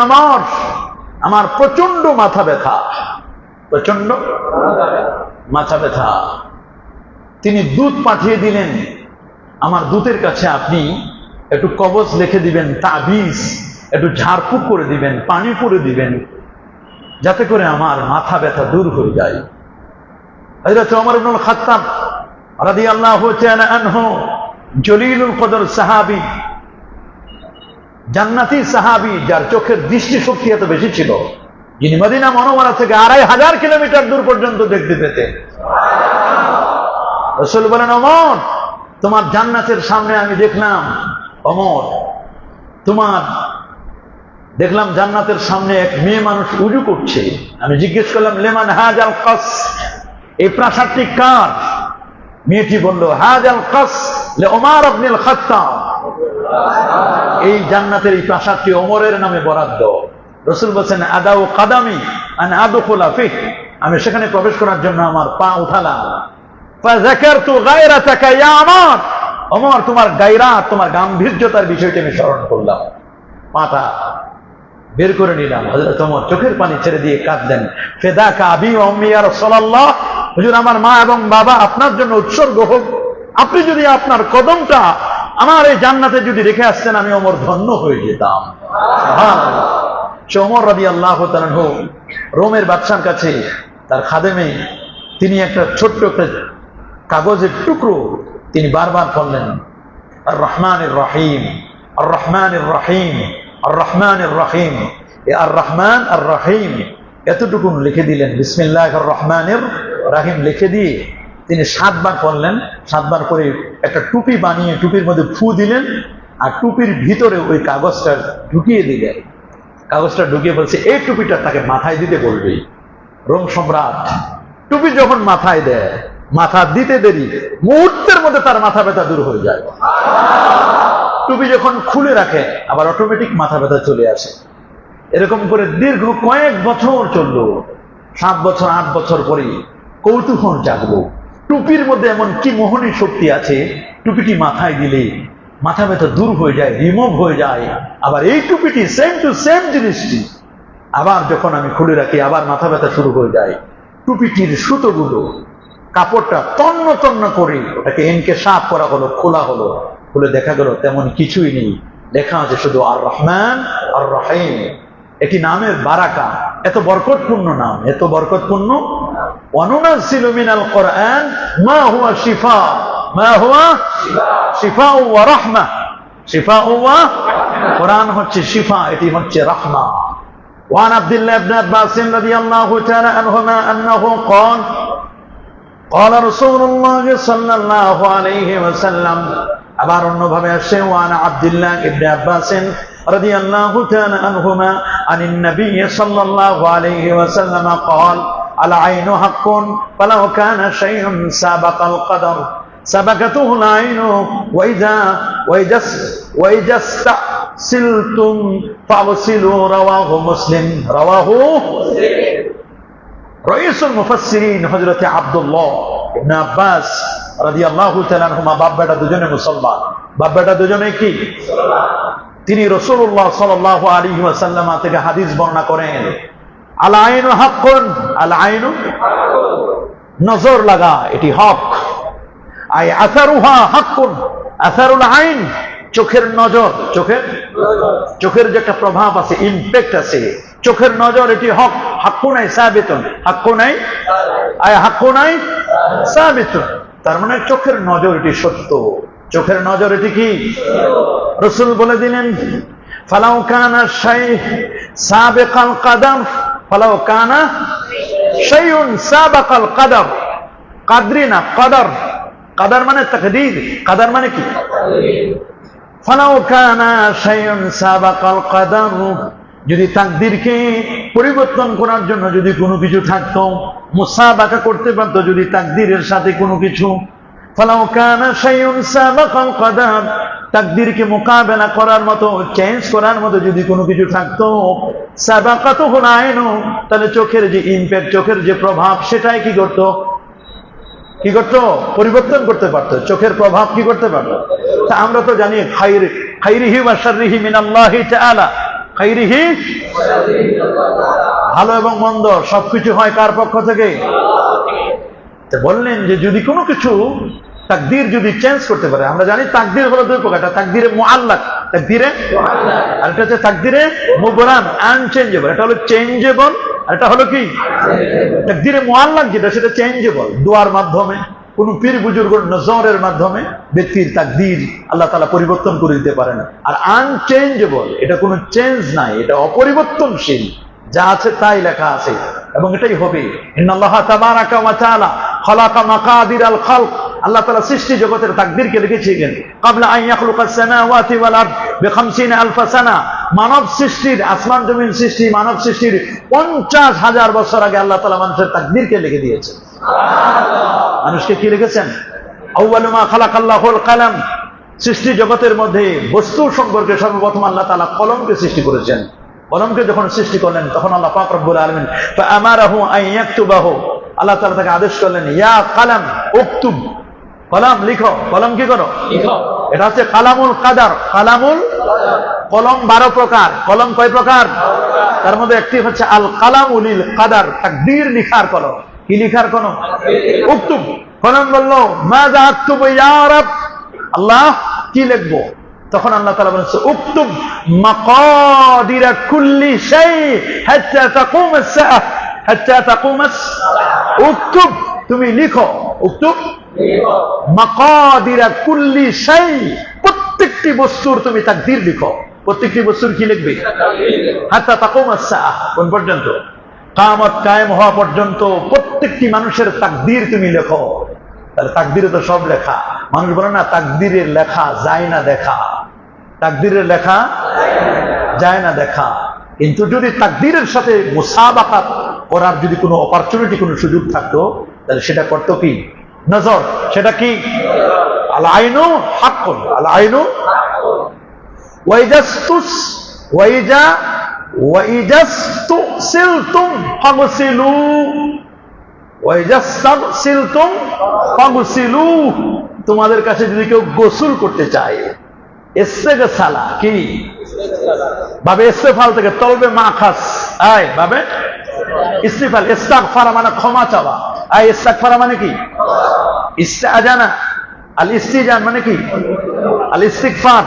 আমার প্রচন্ড মাথা ব্যথা, প্রচন্ড মাথা ব্যথা। তিনি দূত পাঠিয়ে দিলেন, আমার দূতের কাছে আপনি একটু কবজ লিখে দিবেন, তাবিজ একটু ঝাড়ফুঁক করে দিবেন, পানি পরে দিবেন, যাতে করে আমার মাথা ব্যথা দূর হয়ে যায়। হযরত ওমর ইবনুল খাত্তাব রাদিয়াল্লাহু তাআলা আনহু জলিলুল কদর সাহাবী, জান্নাতি সাহাবী, যার চোখের দৃষ্টি শক্তি এত বেশি ছিল, যিনি মদিনা মুনাওয়ারা থেকে 2500 কিলোমিটার দূর পর্যন্ত দেখতে পেতেন। রাসূল বলেন, ওমর, তোমার জান্নাতের সামনে আমি দেখলাম, ওমর, দেখলাম জান্নাতের সামনে এক মেয়ে মানুষ উজু করছে। আমি জিজ্ঞেস করলাম, লিমান হাযাল কাস, এই প্রাসাদটি কার? মেয়েটি বলল, হাযাল কাস লি ওমর ইবনুল খাত্তাব, এই জান্নাতের এই প্রাসাদটি ওমরের নামে বরাদ্দ। রাসূল বলেন, আদাউ কাদামি আন আদখুলা ফিহ, আমি সেখানে প্রবেশ করার জন্য আমার পা উঠালাম। ফাযাকারতু গায়রাতাকা ইয়া ওমর, ওমর, তোমার গায়রাত, তোমার গাম্ভীর্যতার বিষয়টি আমি স্মরণ করলাম, পাটা বের করে নিলাম। হযরত ওমর চোখের পানি ছেড়ে দিয়ে কাঁদলেন, ফিদাকা আবি ওয়া উম্মি ইয়া রাসূলুল্লাহ, হুজুর, আমার মা এবং বাবা আপনার জন্য উৎসর্গ হোক। আপনি যদি আপনার কদমটা আমার এই জান্নাতে যদি রেখে আসতেন, আমি ওমর ধন্য হয়ে যেতাম। সুবহানাল্লাহ। সে ওমর রাদিয়াল্লাহু তাআলা আনহু রোমের বাদশার কাছে তার খাদেমে তিনি একটা ছোট্ট একটা কাগজের টুকরো তিনি বারবার পড়লেন, আর রহমানির রহিম, আর রহমানির রহিম, আর রহমানির রহিম। আর রহমান আর রহিম এতটুকু লিখে দিলেন, বিসমিল্লাহির রহমানির রহিম লিখে দিয়ে তিনি 7 বার পড়লেন। 7 বার করে একটা টুপি বানিয়ে টুপির মধ্যে ফু দিলেন, আর টুপির ভিতরে ওই কাগজটা ঢুকিয়ে দিলেন। কাগজটা ঢুকিয়ে বলছে, এই টুপিটা তাকে মাথায় দিতে বলবে। রোম সম্রাট টুপি যখন মাথায় দেয়, মাথা দিতে দেরি, মুহূর্তের মধ্যে তার মাথা ব্যথা দূর হয়ে যায়। টুপি যখন খুলে রাখে, আবার অটোমেটিক মাথা ব্যথা চলে আসে। এরকম করে দীর্ঘ কয়েক বছর চললো। 7 বছর 8 বছর পরে কৌতূহল জাগলো, টুপির মধ্যে এমন কি মোহনী শক্তি আছে, টুপিটি মাথায় দিলে মাথা ব্যথা দূর হয়ে যায়, রিমুভ হয়ে যায়। আবার এই টুপিটি সেম টু সেম জিনিসটি আবার যখন আমি খুলে রাখি, আবার মাথা ব্যথা শুরু হয়ে যায়। টুপিটির সুতোগুলো, কাপড়টা তন্ন তন্ন করে ওটাকে ইনকেশাফ করা হলো, খোলা হলো। খুলে দেখা গেল তেমন কিছুই নেই, লেখা আছে শুধু আর রহমান আর রহিম। এটি নামের বারাকা, এত বরকতপূর্ণ নাম, এত বরকতপূর্ণ। ওয়ানুনাজ্জিলু মিনাল কুরআন মা হুয়া শিফা, মা হুয়া শিফা ওয়া রাহমা, শিফা ওয়া, কোরআন হচ্ছে শিফা, এটি হচ্ছে রাহমা। وعن عبد الله بن عباس رضي الله تعالى عنهما أنه قال قال رسول الله صلى الله عليه وسلم আবার অন্যভাবে আসে, وعن عبد الله بن عباس رضي الله تعالى عنهما عن النبي صلى الله عليه وسلم قال العين حق فلو كان شيء سابق القدر سبقته العين وإذا استأصلتم فاغسلوا رواه مسلم رواه رئيس المفسرين হযরত আব্দুল্লাহ ইবনে আব্বাস রাদিয়াল্লাহু তাআলা আনহুমা, বাপ বেটা দুজনে মুসলমান। বাপ বেটা দুজনে কি? তিনি রাসূলুল্লাহ সাল্লাল্লাহু আলাইহি ওয়াসাল্লাম থেকে হাদিস বর্ণনা করেন, আল আইনু হাক্কুন, আল আইনু নজর লাগা, এটি হক। আই আসারুহা হাক্কুন, আসারুল আইন, চোখের নজর, চোখের যে একটা প্রভাব আছে, ইম্প্যাক্ট আছে, চোখের নজর, এটি হক, হাক্কু নাই সাবিতুন, হাক্কু নাই সাবিতুন। তার মানে চোখের নজর এটি সত্য, চোখের নজর এটি কি? রাসূল বলে দিলেন ফালাউ কানা শাই সাবিকাল কাদার, ফালাউ কানা শাইউন সাবাকাল কাদার, কাদরি না কাদার, কাদার মানে তাকদীর, কাদার মানে কি? ফালাউ কানা শাইউন সাবাকাল কাদার, যদি তাকদীরকে পরিবর্তন করার জন্য যদি কোনো কিছু থাকতো, মুসাবাকা করতে পারতো যদি তাকদীরের সাথে কোনো কিছু, ফালাউ কানা শাইউন সাবাকাল কাদার, তাকদীরকে মোকাবেলা করার মতো, চেঞ্জ করার মতো যদি কোনো কিছু থাকতো, সাবাকাতুহুল আইনু, তাহলে চোখের যে ইম্প্যাক্ট, চোখের যে প্রভাব, সেটাই কি করতো? পরিবর্তন করতে পারতো, চোখের প্রভাব কি করতে পারতো? তা আমরা তো জানি খাইরিহি ওয়া শাররিহি মিনাল্লাহি তাআলা, খাইরিহি, ভালো এবং মন্দ সবকিছু হয় কার পক্ষ থেকে? বললেন যে যদি কোনো কিছু তাকদীর যদি চেঞ্জ করতে পারে, আমরা জানি তাকদীর হলো দুই প্রকার, তাকদীরে মুআল্লাক, তাকদীরে, আর এটা হচ্ছে তাকদীরে মুবরাম, আনচেঞ্জেবল। এটা হলো চেঞ্জেবল, আর এটা হলো কি? তাকদীরে মুআল্লাক যেটা, সেটা চেঞ্জেবল, দোয়ার মাধ্যমে, কোন পীর বুজুর্গের নজরের মাধ্যমে ব্যক্তির তাকদীর আল্লাহ তাআলা পরিবর্তন করে দিতে পারেন। আর আনচেঞ্জেবল, এটা কোনো চেঞ্জ নাই, এটা অপরিবর্তনশীল, যা আছে তাই লেখা আছে এবং এটাই হবে। ইন্নাল্লাহা তাবারাকা ওয়া তাআলা খালাকা মাকাদিরাল খালক, আল্লাহ তাআলা সৃষ্টি জগতের তাকদীরকে লিখেছিলেন ক্বাবলা আন ইয়াখলুকাস সামাওয়াতি ওয়াল আরদ বি50,000 সানা, মানব সৃষ্টির, আসমান জমিন সৃষ্টি, মানব সৃষ্টির 50,000 বছর আগে আল্লাহ তাআলা মানুষের তাকদীরকে লিখে দিয়েছেন। সুবহানাল্লাহ। মানুষকে কি লিখেছেন? আউয়ালু মা খালাকাল্লাহুল কালাম, সৃষ্টি জগতের মধ্যে বস্তু সম্পর্কে সর্বপ্রথম আল্লাহ তাআলা কলমকে সৃষ্টি করেছেন। কলমকে যখন সৃষ্টি করলেন তখন আল্লাহ পাক রব্বুল আলামিন ফাআমারাহু আন ইয়াকতুবাহু, আল্লাহ তাআলা তাকে আদেশ করলেন ইয়া কালাম উকতুব, কলম লিখো। কলম কি করো? লিখো। এটা হচ্ছে কালামুল কাদার, কালামুল কলম 12 প্রকার। কলম কয় প্রকার? তার মধ্যে একটি হচ্ছে আল কালামুল কাদার, তাকদীর লিখার কলম। কি লিখার কলম? উকতুব। কলম বলল মাযা আকতুবু ইয়া রাব, আল্লাহ কি লিখবো? তখন আল্লাহ তাআলা বলেছে উকতুব মাকাদিরা কুল্লি শাই হাত্তা তাকুমাস সাআহ, হাত্তা তাকুমাস, উকতুব তুমি লিখো, উকতুব মাকাদিরা কুল্লি শাই, প্রত্যেকটি বস্তুর তুমি তাকদীর লিখো। প্রত্যেকটি বস্তুর কি লিখবে? হাত্তা তাকুমাস সাআহ, কোন পর্যন্ত? কিয়ামত কায়েম হওয়া পর্যন্ত প্রত্যেকটি মানুষের তাকদীর তুমি লেখো। তাহলে তাকদীরে তো সব লেখা। মানুষ বলে না তাকদীরের লেখা যায় না দেখা, তাকদীরের লেখা যায় না দেখা। কিন্তু যদি তাকদীরের সাথে মুসাবাকাত করার যদি কোনো অপরচুনিটি, কোনো সুযোগ থাকতো, তাহলে সেটা করতো কি? নজর। সেটা কি? আল আইনু হাক্কুন, আল আইনু ওয়াইজাস্তুসিলতুম ফাগসিলু, ওয়াইজাস্তাগসিলতুম ফাগসিলু, তোমাদের কাছে যদি কেউ গোসল করতে চায়, ইস্তেগসালা কি ভাবে? ইস্তেফাল থেকে তলবে মাখাস, আয় ভাবে ইস্তিফাল, ইস্তাগফারা মানে ক্ষমা চাওয়া, আয় ইস্তাগফারা মানে কি? ইস্তাজানা, আল ইস্তিজান মানে কি? আল ইস্তিগফার,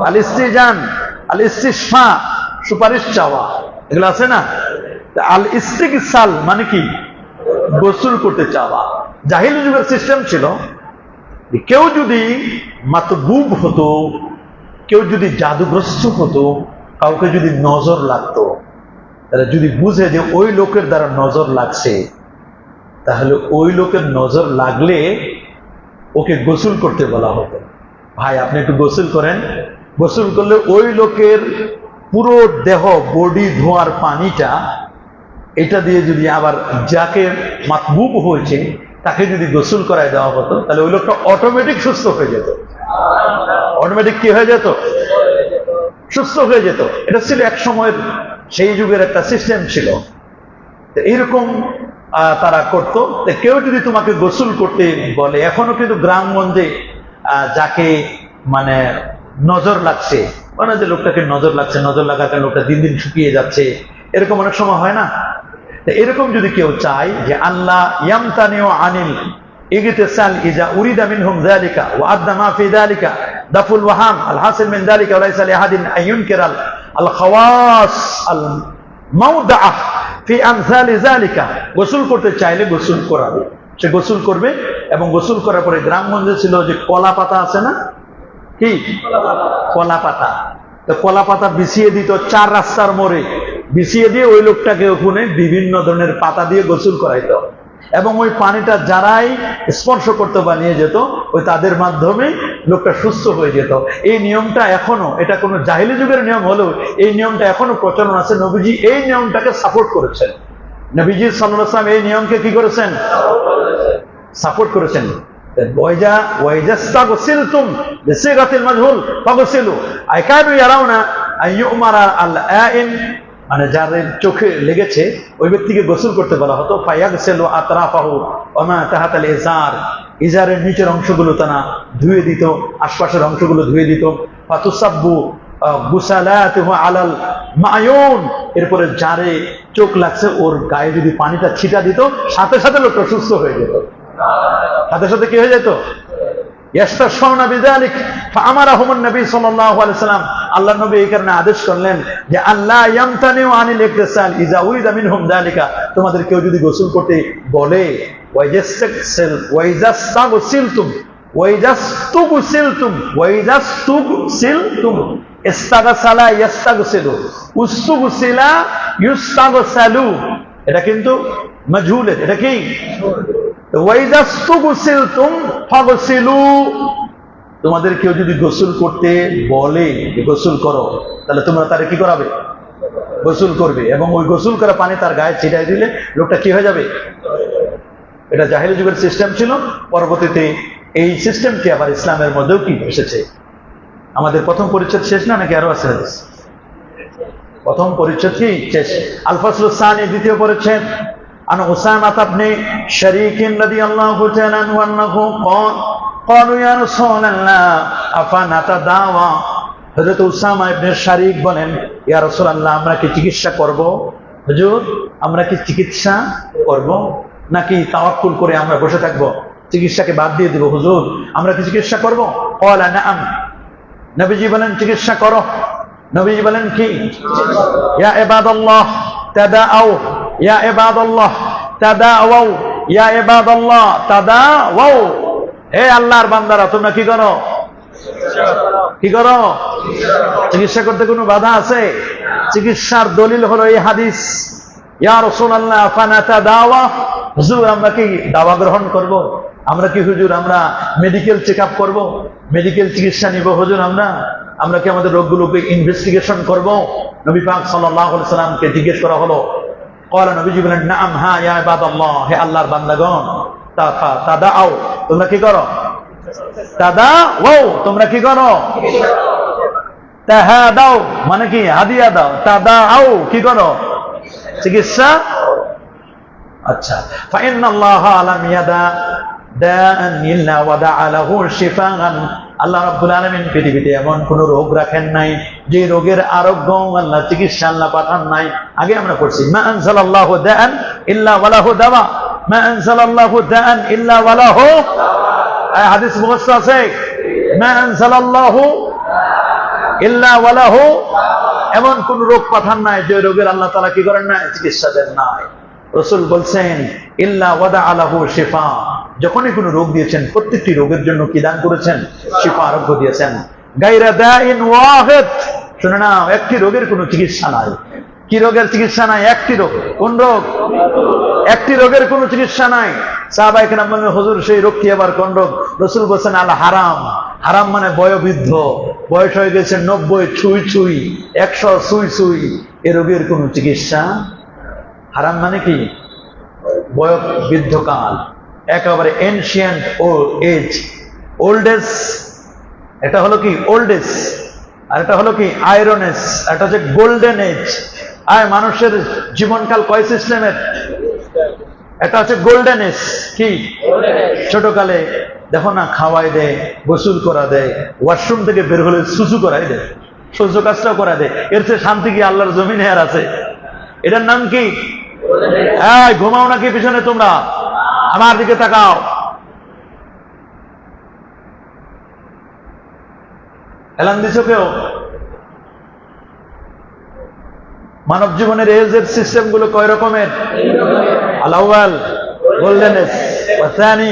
আল ইস্তিজান, আল ইস্তিশফা, সুপারিশ চাওয়া, এগুলো আছে না? আল ইস্তিগসাল মানে কি? গোসল করতে চাওয়া। জাহিলি যুগের সিস্টেম ছিল, কেউ যদি মাতবুব হতো, কেউ যদি জাদুগ্রস্ত হতো, কাউকে যদি নজর লাগতো, তাহলে যদি বুঝে যে ওই লোকের দ্বারা নজর লাগছে, তাহলে ওই লোকের নজর লাগলে ওকে গোসল করতে বলা হতো। ভাই আপনি একটু গোসল করেন। গোসল করলে ওই লোকের পুরো দেহ, বডি ধোয়ার পানিটা, এটা দিয়ে যদি আবার যাকে মাতবুব হয়েছে তাকে যদি গোসল করায় দেওয়া হতো, তাহলে ওই লোকটা অটোমেটিক সুস্থ হয়ে যেত। অটোমেটিক কি হয়ে যেত? সুস্থ হয়ে যেত। এটা ছিল এক সময়ের, সেই যুগের একটা সিস্টেম ছিল। এইরকম তারা করতো। কেউ যদি তোমাকে গোসল করতে বলে, এখনো কিন্তু গ্রামগঞ্জে যাকে মানে নজর লাগছে, মানে যে লোকটাকে নজর লাগছে, নজর লাগাতে লোকটা দিন দিন শুকিয়ে যাচ্ছে, এরকম অনেক সময় হয় না? এরকম যদি কেউ চায় যে আল্লাহ ইয়ামতানিউ আনিল ইগতিসাল ইজা উরিদা মিনহুম যালিকা ওয়া আদ্দা মা ফি যালিকা দাফুল ওয়াহাম আল হাসিল মিন যালিকা ওয়া লাইসা লিআহাদিন আন ইউনকিরাল আল খাওয়াস আল মাওদাআহ ফি আমসালি যালিকা। গোসল করতে চাইলে গোসল করাবে, সে গোসল করবে। এবং গোসল করার পরে গ্রামগঞ্জে ছিল যে কলা পাতা আছে না, কি কলা পাতা, তো কলা পাতা বিছিয়ে দিত 4 রাস্তার মোড়ে, বিছিয়ে দিয়ে ওই লোকটাকে ওখানে বিভিন্ন ধরনের পাতা দিয়ে গোসল করাইতো। এবং ওই পানিটা যারাই স্পর্শ করতে বা নিয়ে যেত, ওই তাদের মাধ্যমে লোকটা সুস্থ হয়ে যেত। এই নিয়মটা এখনো, এটা কোনো জাহিলি যুগের নিয়ম হলেও এই নিয়মটা এখনো প্রচলন আছে। নবীজি এই নিয়মটাকে সাপোর্ট করেছেন। নবীজি সাল্লাল্লাহু আলাইহি ওয়াসাল্লাম এই নিয়মকে কি করেছেন? সাপোর্ট করেছেন। ওয়াইজাস্তাগসিলতুম বিসিগাতিল মাজহুল ফাগসিলু আইকানু ইয়ারাউনা আইয়ুমারা আল আইন, মানে যার চোখে লেগেছে ওই ব্যক্তিকে গোসল করতে বলা হতো। ফায়াগসিলু আতরাফাহু ওয়া মা তাহাতাল ইজার, ইজারের নিচের অংশগুলো তারা ধুয়ে দিত, আশপাশের অংশগুলো ধুয়ে দিত। ফাতুসাব্বু গুসালাতুহু আলাল মায়ুন, এরপরে যারে চোখ লাগছে ওর গায়ে যদি পানিটা ছিটা দিত, সাথে সাথে লোকটা সুস্থ হয়ে যেত। সাথে সাথে কি হয়ে যেত? ইয়াস্তাশাউনা বিযালিক ফাআমারাহুমুন নবী সাল্লাল্লাহু আলাইহি ওয়াসাল্লাম, আল্লাহর নবী এই কারণে আদেশ করলেন যে আল্লাহ ইয়ামতানিউ আনিল ইকতিসাল ইযা উরিদা মিনহুম যালিকা, তোমাদের কেউ যদি গোসল করতে বলে, ওয়াইজাস্তাগসিল ওয়াইজাস্তাগসিলতুম ওয়াইজাস্তুগসিলতুম ইস্তাগসালা ইয়াস্তাগসিলু উস্তুগসিলা ইউস্তাগসালু, এটা কিন্তু মাজহুলের, এটা কি ওয়াইজাস্তুগসিলতুম ফাগসিলু, তোমাদের কেউ যদি গোসল করতে বলে গোসল করো, তাহলে তোমরা তারে কি করাবে? গোসল করবে। এবং ওই গোসল করা পানি তার গায়ে ছিটাই দিলে লোকটা কি হয়ে যাবে? এটা জাহিলি যুগের সিস্টেম ছিল। পরবর্তীতে এই সিস্টেমটি আবার ইসলামের মধ্যেও কি এসেছে। আমাদের প্রথম পরিচ্ছেদ শেষ না, নাকি আরো আছে? প্রথম পরিচ্ছেদ কি শেষ। আল ফাসলুস সানি, দ্বিতীয় পরিচ্ছেদ। عن أسامة بن شريك رضي الله تعالى عنه أنه قال قالوا يا رسول الله أفنتداوى, হযরত উসামা ইবনে শারিক বলেন, ইয়া রাসূলুল্লাহ, আমরা কি চিকিৎসা করব? হুজুর, আমরা কি চিকিৎসা করব নাকি তাওয়াক্কুল করে আমরা বসে থাকব? চিকিৎসাকে বাদ দিয়ে দিব হুজুর, আমরা কি চিকিৎসা করব? ক্বালা নাআম, নবীজি বলেন চিকিৎসা করো। নবীজি বলেন কি? ইয়া ইবাদাল্লাহ তাদাউ, ইয়া ইবাদাল্লাহ তাদাউ, ইয়া ইবাদাল্লাহ তাদাউ, হে আল্লাহর বান্দারা তোমরা কি করো? কি করো? চিকিৎসা করতে কোনো বাধা আছে? চিকিৎসার দলিল হলো এই হাদিস। ইয়া রাসূলুল্লাহ ফানাতাদাওয়া, হুজুর আমরা কি দাওয়া গ্রহণ করব? আমরা কি হুজুর আমরা মেডিকেল চেকআপ করব? মেডিকেল চিকিৎসা নিব হুজুর? আমরা কি আমাদের রোগগুলোকে ইনভেস্টিগেশন করব? নবী পাক সাল্লাল্লাহু আলাইহি ওয়াসাল্লামকে জিজ্ঞেস করা হলো। ক্বালা, নবীজি বলেন নাআম, হ্যাঁ, ইয়া ইবাদাল্লাহ, হে আল্লাহর বান্দাগণ, তাদাউ, তোমরা কি করো? তাদাউ, তোমরা কি করো? তাহাদাউ মানে কি? হাদিয়া দাও। তাদাউ কি করো? চিকিৎসা। আচ্ছা, ফাইন্নাল্লাহা লাম ইয়াদা দাআন ইল্লা ওয়াদা'a লাহু শিফাআন, আল্লাহ রাব্বুল আলামিন পৃথিবীতে এমন কোন রোগ রাখেন নাই যে রোগের আরোগ্য আল্লাহ, চিকিৎসা আল্লাহ পাঠান নাই। আগে আমরা পড়ছি মা আনজালাল্লাহু দাআন ইল্লা ওয়ালাহু দাওয়া, মা আনজালাল্লাহু দাআন ইল্লা ওয়ালাহু, এই হাদিস মুখস্থ আছে? মা আনজালাল্লাহু ইল্লা ওয়ালাহু, এমন কোন রোগ পাঠান নাই যে রোগের আল্লাহ তাআলা কি করেন না? চিকিৎসা দেন নাই। রাসূল বলছেন ইল্লা ওয়াদা'a লাহু শিফা, যখনই কোনো রোগ দিয়েছেন প্রত্যেকটি রোগের জন্য কি দান করেছেন? শিফা, আরোগ্য দিয়েছেন। গায়রা দাইন ওয়াহিদ, শুনে না, একটি রোগের কোনো চিকিৎসা নাই। কি রোগের চিকিৎসা নাই? একটি রোগ। কোন রোগ? একটি রোগের কোনো চিকিৎসা নাই। সাহাবায়ে কেরাম বললেন হুজুর সেই রোগ কি আবার কোন রোগ? রাসূল বলেন আল হারাম। হারাম মানে বয়োবৃদ্ধ, বয়স হয়ে গেছে 90 ছুঁই ছুঁই, 100 ছুঁই ছুঁই, এ রোগের কোনো চিকিৎসা। হারাম মানে কি? বয়োবৃদ্ধকাল, একেবারে এনশিয়েন্ট এজ, ওল্ড এজ। এটা হলো কি? Old age. আর এটা হলো কি? Iron age. এটা হচ্ছে গোল্ডেন এজ। আর মানুষের জীবনকাল কয় সিস্টেমের? এটা হচ্ছে গোল্ডেন এজ। কি? ছোটকালে দেখো না, খাওয়াই দেয়, গোসল করা দেয়, ওয়াশরুম থেকে বের হলে সুসু করাই দেয়, সহ্য কাজটাও করা দেয়। এর চেয়ে শান্তি কি আল্লাহর জমিনে আর আছে? এটার নাম কি? ঘুমাও নাকি পিছনে? তোমরা আমার দিকে তাকাও। এলান দিছ কেউ? মানব জীবনের এজের সিস্টেম গুলো কয় রকমের? আল-আউয়াল গোল্ডেন এজ, ওয়াসানি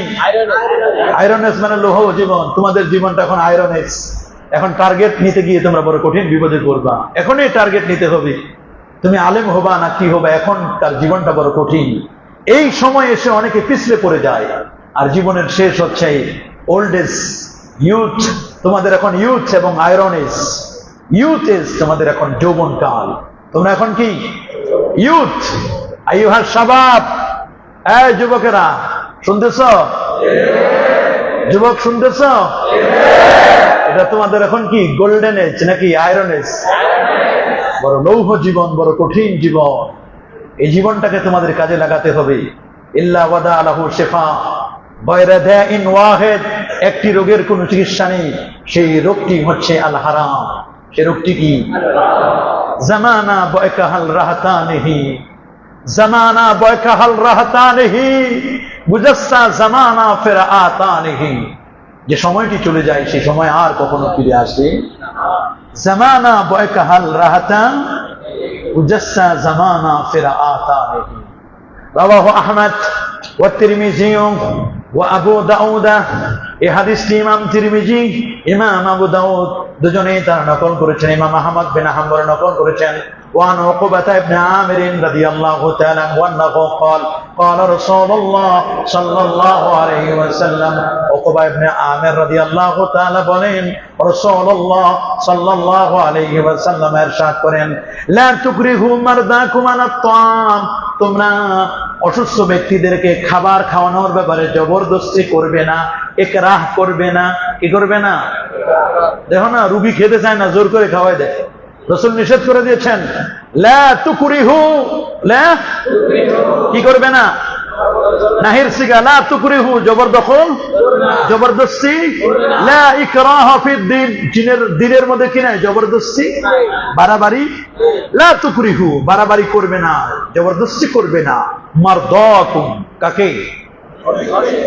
আয়রন এজ, মানে লৌহ জীবন। তোমাদের জীবনটা এখন আয়রন এজ। এখন টার্গেট নিতে গিয়ে তোমরা বড় কঠিন বিপদে পড়বা। এখনই টার্গেট নিতে হবে, তুমি আলেম হবা না কি হবা, এখন তার জীবনটা বড় কঠিন। এই সময় এসে অনেকে পিছলে পড়ে যায়, আর জীবনের শেষ হচ্ছে ওল্ড এজ, ইউথ। তোমাদের এখন ইউথ এবং আয়রন এজ। ইউথ এজ তোমাদের এখন যৌবন কাল। তোমরা এখন কি ইউথ। আইয়ুহাস শাবাব, এই যুবকেরা শুনতেছ? যুবক শুনতেছ? এটা তোমাদের এখন কি গোল্ডেন এজ নাকি আয়রন এজ? বড় লৌহ জীবন, বড় কঠিন জীবন। এই জীবনটাকে তোমাদের কাজে লাগাতে হবে। ইল্লা ওয়াদা আলাহু শিফা গায়রা দাইন ওয়াহিদ, একটি রোগের কোনো চিকিৎসা নেই, সেই রোগটি হচ্ছে আল হারাম। সেই রোগটি কি? জামানা বয়কাহাল রাহতানিহি, জামানা বয়কাহাল রাহতানিহি মুজাসসা জামানা ফির আতানিহি। যে সময়টি চলে যায় সেই সময় আর কখনো ফিরে আসে না। জামানা বয়কাহাল রাহতান মুজাসসা জামানা ফির আতানিহি। রাওয়াহু আহমদ ওয়া তিরমিজি ওয়া আবু দাউদ। এই হাদিসটি ইমাম তিরমিজি, ইমাম আবু দাউদ দুজনেই তারা নকল করেছেন। ইমাম আহমদ বিন হাম্বল নকল করেছেন। وعن عقبة بن عامر رضي الله تعالى عنه أنه قال قال رسول الله صلى الله عليه وسلم। عقبة بن عامر رضي الله تعالى বলেন রাসূলুল্লাহ সাল্লাল্লাহু আলাইহি ওয়াসাল্লাম ইরশাদ করেন, লা তুকরিহু মারদাকুম আলা তাআম, তোমরা অসুস্থ ব্যক্তিদেরকে খাবার খাওয়ানোর ব্যাপারে জবরদস্তি করবে না, ইকরাহ করবে না। কি করবে না? দেখো না, রোগী খেতে চায় না, জোর করে খাওয়াই দেয়। রাসূল নিষেধ করে দিয়েছেন, লা তুকরিহু, লা কি করবে না? নাহির সিগা, লা তুকরিহু জবরদখল, জবরদস্তি। লা ইকরাহা ফিদ্দিন, দিনের মধ্যে কি নাই? জবরদস্তি, বাড়াবাড়ি। লা তুকরিহু, বাড়াবাড়ি করবে না, জবরদস্তি করবে না। মারদাকুম, কাকে?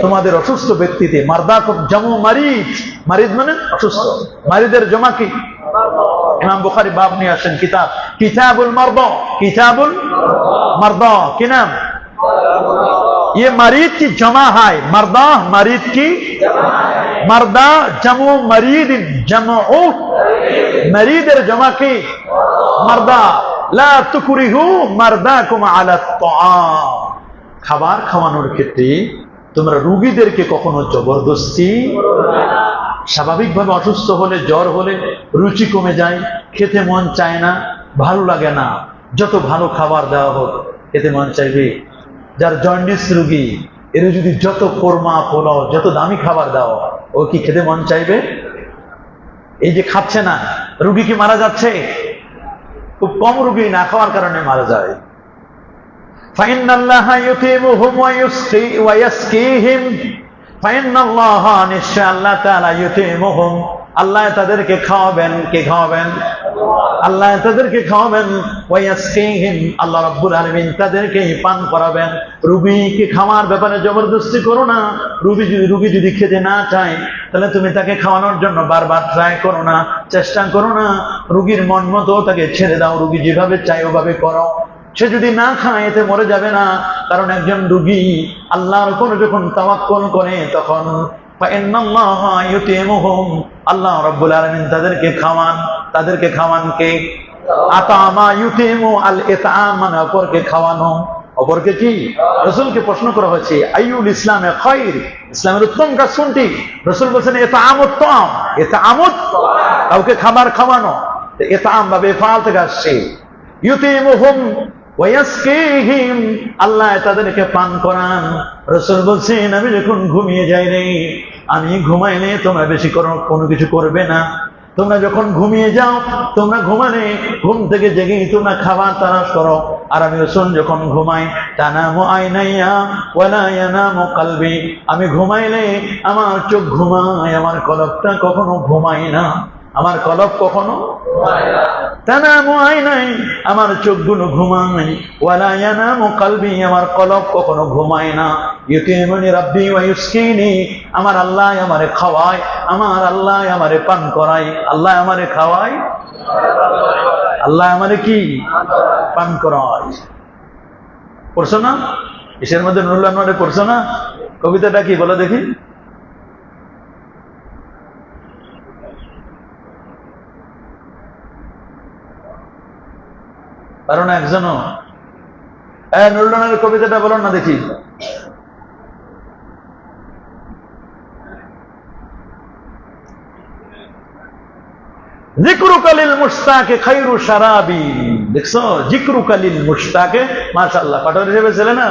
তোমাদের অসুস্থ ব্যক্তিতে। মারদাকুম জামু মারিদ, মারিদ মানে অসুস্থ। মারিদের জমা কি? ইমাম বুখারী বাব নিয়ে আসেন, কিতাব কিতাবুল মারদা, কিতাবুল মারদা। কি নাম? ये मरीद की जमा है, मर्दा मरीद की, मर्दा जमो मरीद, जमो मरीदर जमा की मर्दा। ला तुकरिहु মারদাকুম আলা তাআম, খাবার খাওয়ানোর ক্ষেত্রে তোমরা রোগীদেরকে কখনো জবরদস্তি। স্বাভাবিকভাবে অসুস্থ হলে, জ্বর হলে রুচি কমে যায়, খেতে মন চায় না, ভালো লাগে না। যত ভালো খাবার দেওয়া হোক খেতে মন চাইবে। যার জন্ডিস রোগী, এর যদি যত কোরমা পোলাও, যত দামি খাবার দাও, ও কি খেতে মন চাইবে? এই যে খাচ্ছে না, রোগী কি মারা যাচ্ছে? খুব কম রোগী না খাওয়ার কারণে মারা যায়। ফাইন্নাল্লাহা ইউতিমুহুম ওয়া ইয়াসকিহিম, ফাইন্নাল্লাহা, নিশ্চয় আল্লাহ তাআলা, ইউতিমুহুম, আল্লাহ তাদেরকে খাওয়াবেন। কে খাওয়াবেন? আল্লাহ তাদেরকে খাওয়াবেন। ওয়া ইয়াসকিহিম, আল্লাহ রাব্বুল আলামিন তাদেরকে পান করাবেন। রোগীকে খাওয়ার ব্যাপারে জবরদস্তি করো না। রোগী যদি খেতে না চায়, তাহলে তুমি তাকে খাওয়ানোর জন্য বারবার ট্রাই করো না, চেষ্টা করো না। রোগীর মন মতো তাকে ছেড়ে দাও, রোগী যেভাবে চায় ওভাবে করো। সে যদি না খায় এতে মরে যাবে না। কারণ একজন রোগী আল্লাহর উপর যখন তাওয়াক্কুল করে, তখন ফাইন্নাল্লাহা ইউতিমুহুম, আল্লাহ রাব্বুল আলামিন তাদেরকে খাওয়ান। তাদেরকে খাওয়ান কে? আতামা ইউতিমু, আল ইতআম মানে অপরকে খাওয়ানো। অপরকে কি? রাসূলকে প্রশ্ন করা হয়েছে, আইয়ুল ইসলামে খায়র, ইসলামের উত্তম কাজ কোনটি? রাসূল বলেছেন ইতআমুত তাআম, ইতআমুত, কাউকে খাবার খাওয়ানো। ইতআম ভাবে ফাল থেকে আসছে। ইউতিমুহুম ওয়া ইয়াসকিহিম, আল্লাহ তাদেরকে পান করান। রাসূল বলছেন, আমি যখন ঘুমিয়ে যাই রে, আমি ঘুমাইলে তোমরা বেশি কোনো কিছু করবে না। তোমরা যখন ঘুমিয়ে যাও, তোমরা ঘুমালে ঘুম থেকে জেগে তোমরা খাবার তালাশ করো। আর আমি রাসূল যখন ঘুমাই, তানামু আইনাইয়া ওয়ালা ইয়ানামু কলবি, আমি ঘুমাইলে আমার চোখ ঘুমায়, আমার কলবটা কখনো ঘুমায় না। আমার কলব কখনো ঘুমায় না। তানামু আইনাই, আমার চোখগুলো ঘুমায়, ওয়ালা ইয়ানামু কলবি, আমার কলব কখনো ঘুমায় না। ইউতিমুনি রাব্বি ওয়া ইউসকিনি, আমার আল্লাহ আমারে খাওয়ায়, আমার আল্লাহ আমারে পান করায়। আল্লাহ আমারে খাওয়ায়, আল্লাহ আমারে কি পান করায়। পড়ছো না ইসের মধ্যে নুরুল আনোয়ারে? পড়ছো না? কবিতাটা কি বলো দেখি। পারো না একজনও? নুরুল আনোয়ারের কবিতাটা বলো না দেখি। জিকরুকালিল মুশতাকে খায়রু শারাবি। দেখছো, জিকরুকালিল মুশতাকে, মাশাআল্লাহ, পাঠক হিসেবে ছেলে না,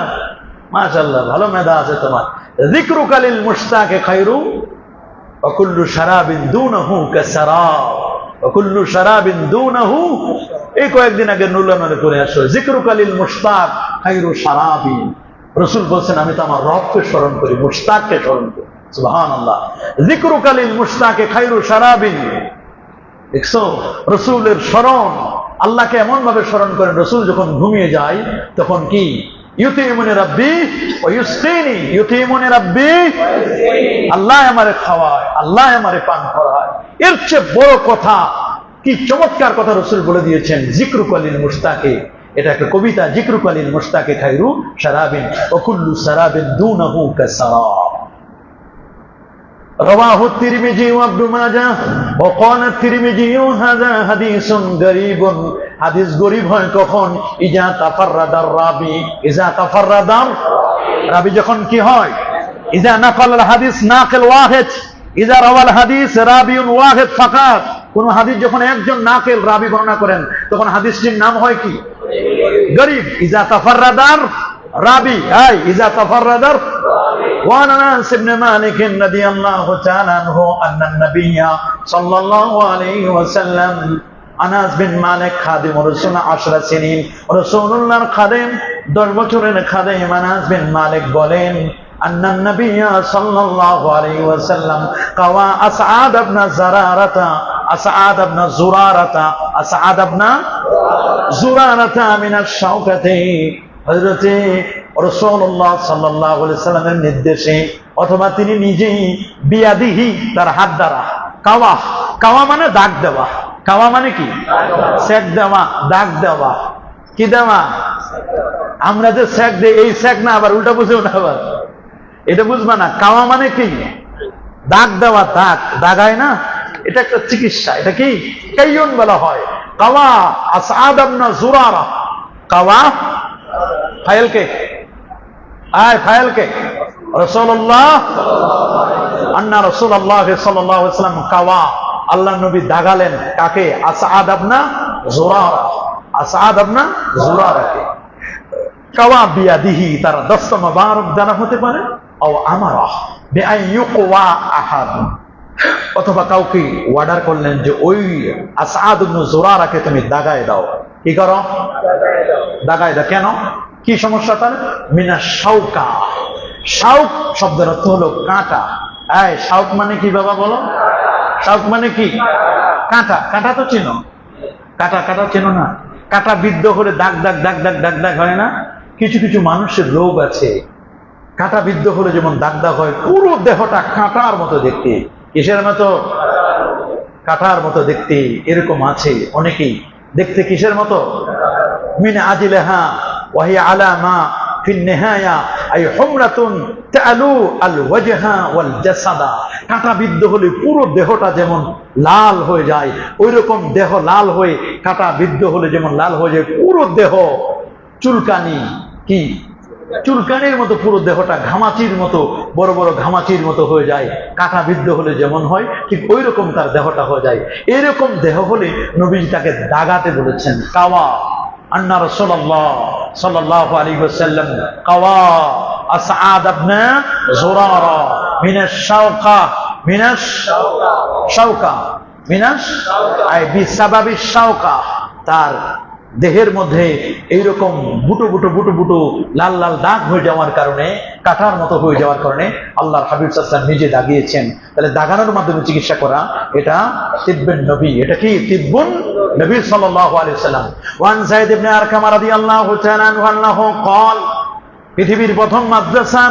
মাশাআল্লাহ, ভালো মেধা আছে তোমার। জিকরুকালিল মুশতাকে খায়রু ওয়া কুল্লু শারাবিন দুনাহু কাসারাব, ওয়া কুল্লু শারাবিন দুনাহু। এই কয়েকদিন আগে নুরুল আনোয়ারে পড়ে আসো, জিকরুকালিল মুশতাক খায়রু শারাবি। রাসূল বলেন আমি তো আমার রবকে স্মরণ করি, মুশতাককে স্মরণ করি। সুবহানাল্লাহ। জিকরুকালিল মুশতাকে খায়রু শারাবি। দেখছো, রসুলের স্মরণ, আল্লাহকে এমন ভাবে স্মরণ করেন, রসুল যখন ঘুমিয়ে যায় তখন কি ইউতিমুনি রাব্বি ওয়া ইউসকিনি, ইউতিমুনি রাব্বি, আল্লাহ আমারে খাওয়ায়, আল্লাহ আমারে পান করায়। এর চেয়ে বড় কথা, কি চমৎকার কথা রসুল বলে দিয়েছেন, জিকরুকালিল মুশতাকে। এটা একটা কবিতা, জিকরুকালিল মুশতাকে খায়রু শারাবিন ওয়া কুল্লু শারাবিন দুনাহু কাসারাব। رواه الترمذي وابن ماجه وقال الترمذي هذا حديث غريب। হাদিস গরীব হয় কখন? ইজা তাফাররাদার রাবি, ইজা তাফাররাদার রাবি যখন কি হয়, ইজা নাকাল হাদিস নাকিল ওয়াহিদ, ইজা রাওয়াল হাদিস রাবিউন ওয়াহিদ ফাকাত। কোন হাদিস যখন একজন নাকিল রাবি বর্ণনা করেন তখন হাদিসটির নাম হয় কি? গরীব। ইজা তাফাররাদার রাবি, আই ইজা তাফাররাদার। وعن انس بن مالك رضي الله تعالى عنه ان النبي صلى الله عليه وسلم، আনাস বিন মালিক খাদিম রাসূল 10 সিনিন, রাসূলুল্লাহর খাদেম, 10 বছরের খাদেম আনাস বিন মালিক বলেন, আন্না নবী সাল্লাল্লাহু আলাইহি ওয়াসাল্লাম কাওয়া আসআদ ইবনে জারারাতা, আসআদ ইবনে জুরারাতা, আসআদ ইবনে জুরারাতা মিনাশ শাওকাতি। হযরতে রাসূলুল্লাহ সাল্লাল্লাহু আলাইহি ওয়াসাল্লামের নির্দেশে অথবা তিনি নিজেই বিয়াদিহি, তার হাত দ্বারা, কাওয়া, কাওয়া মানে দাগ দেওয়া, কাওয়া মানে কি? সেক দেওয়া, দাগ দেওয়া। কি দেওয়া? আমরা যে সেক দেই এই সেক না, আবার উল্টা বুঝেও না, আবার এটা বুঝবা না। কাওয়া মানে কি? দাগ দেওয়া, দাগ দাগায় না, এটা একটা চিকিৎসা। এটা কি? কাইয়ুন বলা হয়। কাওয়া আসআদ ইবনে জুরারা, কাওয়া ফাইল কে, আয় ফাইল কে, রাসূলুল্লাহ, আন্না রাসূলুল্লাহ সাল্লাল্লাহু আলাইহি ওয়াসাল্লাম কাওয়া, আল্লাহ নবী দাগালেন কাকে? আসআদ ইবনে জুরারা, আসআদ ইবনে জুরারাকে। কাওয়া বিয়াদিহি, তার দস্ত মুবারক দ্বারা হতে পারে, ও আমারা বিআন ইউকওয়া আহাদ, অথবা কাউকে অর্ডার করলেন যে ওই আসআদ ইবনে জুরারাকে তুমি দাগায় দাও। কি করো? দাগায় দাও। কেন? কি সমস্যা তার? মিনা শাউকা। শাউক শব্দের অর্থ হলো কাঁটা। এই শাউক মানে কি বাবা বলো? শাউক মানে কি? কাঁটা। কাঁটা তো চেনো? কাঁটা, কাঁটা চেনো না? কাঁটা বিদ্ধ হলে দাগ দাগ দাগ দাগ দাগ দাগ হয় না? কিছু কিছু মানুষের রোগ আছে, কাঁটা বিদ্ধ হলে যেমন দাগ দাগ হয়, পুরো দেহটা কাঁটার মতো দেখতে। কিসের মতো? কাঁটার মতো দেখতে। এরকম আছে অনেকেই। দেখতে কিসের মতো? মিন আজিলাহা ওয়া হিয়া আলা মা ফিন নিহায়া আই হুমরাতুন তালু আল ওয়াজহা ওয়াল জাসাদা। কাঁটা বিদ্ধ হলে পুরো দেহটা যেমন লাল হয়ে যায়, ওইরকম দেহ লাল হয়ে, কাঁটা বিদ্ধ হলে যেমন লাল হয়ে যায় পুরো দেহ, চুলকানি, কি চুলকানির মতো পুরো দেহটা ঘামাচির মতো, বড় বড় ঘামাচির মতো হয়ে যায়। কাঁটা বিদ্ধ হলে যেমন হয় ঠিক ওই রকম তার দেহটা হয়ে যায়। এরকম দেহ হলে নবীজি তাকে দাগাতে বলেছেন। কাওয়া, আন্না রাসূলুল্লাহ সাল্লাল্লাহু আলাইহি ওয়াসাল্লাম কাওয়া আসআদ ইবনে জুরারা মিনাশ শাওকা, মিনাশ শাওকা, মিনাশ আই বিসাবাবিশ শাওকা, তার দেহের মধ্যে এইরকম বুটো বুটো বুটো বুটো লাল লাল দাগ হয়ে যাওয়ার কারণে, কাঁটার মতো হয়ে যাওয়ার কারণে আল্লাহর হাবিব সাল্লাল্লাহু আলাইহি ওয়াসাল্লাম নিজে দাগিয়েছেন। তাহলে দাগানোর মাধ্যমে চিকিৎসা করা, এটা তিব্বুন নবী। এটা কি? তিব্বুন নবী সাল্লাল্লাহু আলাইহি ওয়াসাল্লাম। ওয়ান যায়েদ ইবনে আরকাম রাদিয়াল্লাহু তাআলা আনহু قال, পৃথিবীর প্রথম মাদ্রাসা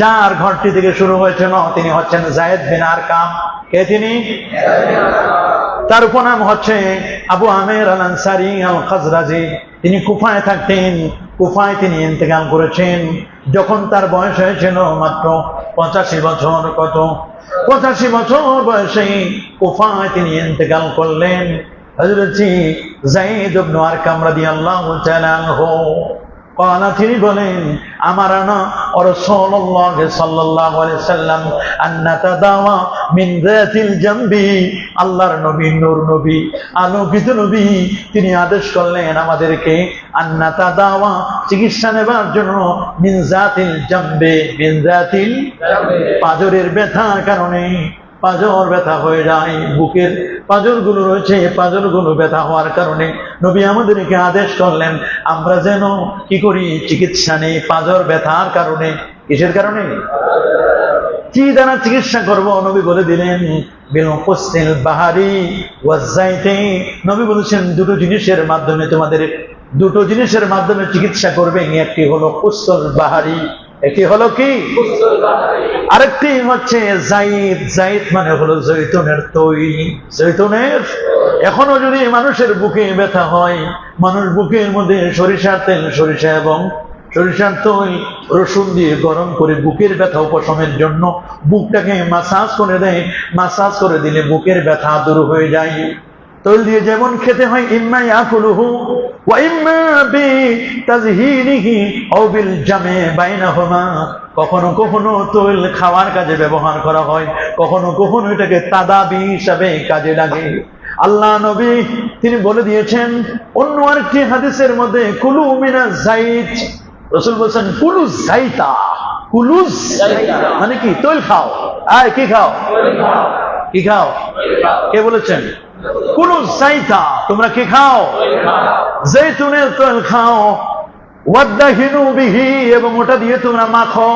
যার ঘরটি থেকে শুরু হয়েছিল তিনি হচ্ছেন যায়েদ বিন আরকাম। কে তিনি? তার উপনাম হচ্ছে আবু আমের আল আনসারি আল খাজরাজি। তিনি কুফায় থাকতেন। কুফায় তিনি ইন্তেকাল করেছেন যখন তার বয়স হয়েছিল মাত্র 85 বছর। কত? 85 বছর বয়সে কুফায় তিনি ইন্তেকাল করলেন। হযরত যায়েদ ইবনে আরকাম রাদিয়াল্লাহু তাআলা আনহু তিনি বলেন, আমারানা রাসূলুল্লাহ সাল্লাল্লাহু আলাইহি সাল্লাম আন্না তাদাওয়া মিন যাতিল জামবি। আল্লাহর নবী, নূর নবী, আলোকিত নবী, তিনি আদেশ করলেন আমাদেরকে আন্না তাদাওয়া, চিকিৎসা নেবার জন্য, মিন যাতিল জামবি, মিন যাতিল জামবি, পাঁজরের ব্যথার কারণে। পাঁজর ব্যথা হয়ে যায়, বুকের পাঁজরগুলো রয়েছে, পাঁজরগুলো ব্যথা হওয়ার কারণে নবী আমাদেরকে আদেশ করলেন আমরা যেন কি করি? চিকিৎসা নেই পাঁজর ব্যথার কারণে। কিসের কারণে? কি দ্বারা চিকিৎসা করব? নবী বলে দিলেন বিল কুসতিল বাহারি ওয়াজ যাইতাইন। নবী বলেছেন দুটো জিনিসের মাধ্যমে, তোমাদের দুটো জিনিসের মাধ্যমে চিকিৎসা করবে। একটি হলো কুসতুল বাহারি, একটি হলো কি? আরেকটি হচ্ছে জাইদ। জাইদ মানে হলো জৈতুনের তৈল। জৈতুনের, এখনো যদি মানুষের বুকে ব্যথা হয়, মানুষ বুকের মধ্যে সরিষার তেল, সরিষা এবং সরিষার তৈল রসুন দিয়ে গরম করে বুকের ব্যথা উপশমের জন্য বুকটাকে মাসাজ করে দেয়। মাসাজ করে দিলে বুকের ব্যথা দূর হয়ে যায়। তৈল দিয়ে যেমন খেতে হয়, ইম্মা ইয়াকুলুহু ওয়া ইম্মা বিতাজহিনিহি আও বিল জামে বাইনাহুমা। কখনো কখনো তৈল খাওয়ার কাজে ব্যবহার করা হয়, কখনো কখনো এটাকে তাদাবি হিসাবে কাজে লাগে। আল্লাহ নবী তিনি বলে দিয়েছেন অন্য আরেকটি হাদিসের মধ্যে, কুলু মিনাজ যাইত। রাসূল বলেছেন কুলু যাইতা। কুলু যাইতা মানে কি? তৈল খাও। আয় কি খাও? কি খাও? কে বলেছেন? কুলু যাইতা, তোমরা কি খাও? জৈতুনের তৈল খাও। ওয়াদাহিনু বিহি, এবং ওটা দিয়ে তোমরা মাখো,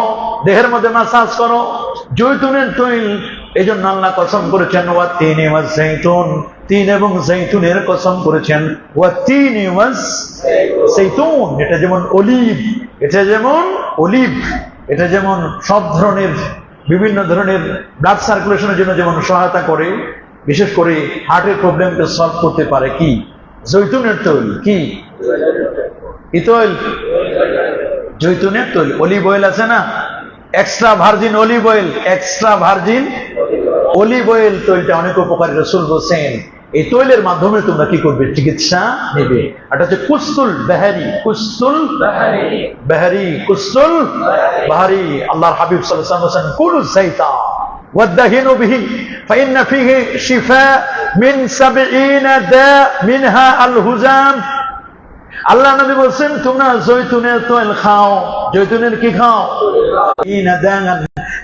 দেহের মধ্যে মাসাজ করো। জৈতুনের তৈল, এই জন্য আল্লাহ কসম করেছেন ওয়াতিনি ওয়াজ যাইতুন, তিন এবং জৈতুনের কসম করেছেন। ওয়াতিনি ওয়াজ যাইতুন, এটা যেমন অলিভ, এটা যেমন অলিভ, এটা যেমন সব ধরনের বিভিন্ন ধরনের ব্লাড সার্কুলেশনের জন্য যেমন সহায়তা করে, বিশেষ করে হার্টের প্রবলেমকে সলভ করতে পারে কি? জৈতুনের তৈল। কি? কি তৈল? জৈতুনের তৈল। অলিভ অয়েল আছে না, extra virgin olive oil, extra virgin olive oil তৈলটা অনেক উপকারী। রাসূল বলেন এই তৈলের মাধ্যমে তোমরা কি করবে? চিকিৎসা নেবে। এটা হচ্ছে কুসতুল বাহারি। কুসতুল বাহারি, কুসতুল বাহারি। আল্লাহর হাবিব সাল্লাল্লাহু আলাইহি ওয়াসাল্লাম বলেন কুলু যাইতা ওয়াদাহিনু বিহি ফাইন্না ফিহি শিফা মিন 70 দা মিনহা আল হুজাম। আল্লাহ নবী বলছেন তোমরা জৈতুনের তৈল খাও। জৈতুনের কি খাও?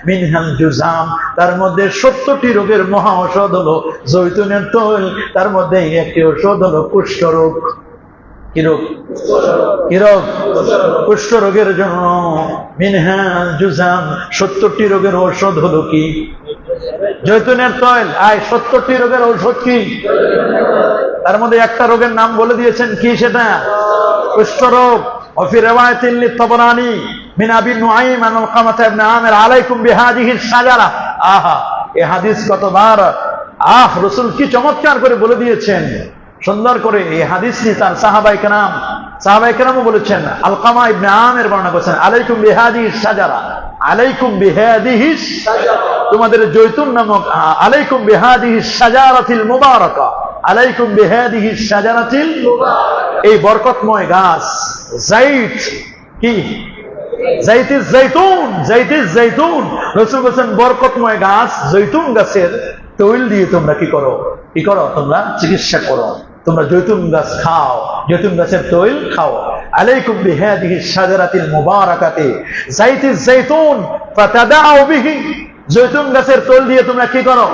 মিনহাল জুজাম, তার মধ্যে 70টি রোগের মহা ঔষধ হলো জৈতুনের তৈল। তার মধ্যে একটি ঔষধ হলো কুষ্ঠ রোগ। কি রোগ? কি রোগ? কুষ্ঠ রোগের জন্য মিনহাল জুজাম, 70টি রোগের ঔষধ হলো কি? জৈতুনের তৈল। আয় 70টি রোগের ঔষধ কি? তার মধ্যে একটা রোগের নাম বলে দিয়েছেন, কি সেটা? কুষ্ঠ রোগ। وفي رواية للطبراني من أبي نعيم عن علقمة بن عامر عليكم بهذه الشجرة। আহা, এই হাদিস কতবার রাসূল কি চমৎকার করে বলে দিয়েছেন, সুন্দর করে এই হাদিসটি তার সাহাবায়ে কেরামও বলেছেন। আলকামা ইবনে আমির বর্ণনা করেছেন আলাইকুম বিহাদিহি শাজারা, আলাইকুম বিহাদিহি শাজারা, তোমাদের জৈতুন নামক, আলাইকুম বিহাদিহি শাজারাতিল মুবারাকা, আলাইকুম বিহাদিহি শাজারাতিল মুবারাকা, এই বরকতময় গাছ জাইত। কি? জাইতিস জৈতুন, জাইতিস জৈতুন। রাসূল বলেন বরকতময় গাছ জৈতুন গাছের তৈল দিয়ে তোমরা কি করো? কি করো? তোমরা চিকিৎসা করো। তোমরা জৈতুন গাছ খাও, জৈতুন গাছের তৈল খাও। আলাইকুম বিহাদিহি শাজারাতিল মুবারাকাতি জাইতিস জৈতুন ফাতাদাউ বিহি, জৈতুন গাছের তৈল দিয়ে তোমরা কি করো?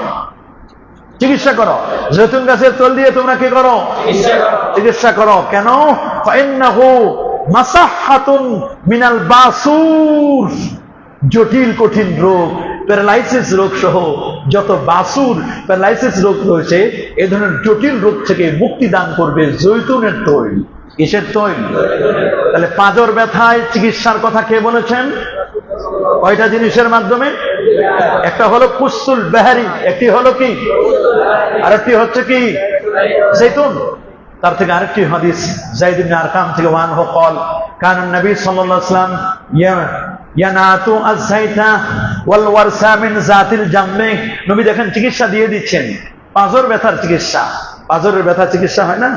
চিকিৎসা করো। জৈতুন গাছের তৈল দিয়ে তোমরা কি করো? চিকিৎসা করো। কেন? ফাইন্নাহু মাসাহাতুন মিনাল বাসুর, জটিল কঠিন রোগ, প্যারালাইসিস রোগ সহ যত বাসুর প্যারালাইসিস রোগ রয়েছে, এই ধরনের জটিল রোগ থেকে মুক্তি দান করবে জৈতুনের তৈল। কিসের তৈল? তাহলে পাঁজর ব্যথায় চিকিৎসার কথা কে বলেছেন? কয়টা জিনিসের মাধ্যমে? একটা হলো কুসুল বেহারি, একটি হলো কি, আরেকটি হচ্ছে কি জৈতুন। তার থেকে আরেকটি হাদিস যায়েদ ইবনে আরকাম থেকে ওয়ানহু قال كان النبي صلى الله عليه وسلم ينعت الزيت والورس من ذات الجنب। নবী দেখেন চিকিৎসা দিয়ে দিচ্ছেন, পাঁজর ব্যথার চিকিৎসা। পাঁজরের ব্যথা চিকিৎসা হয় না,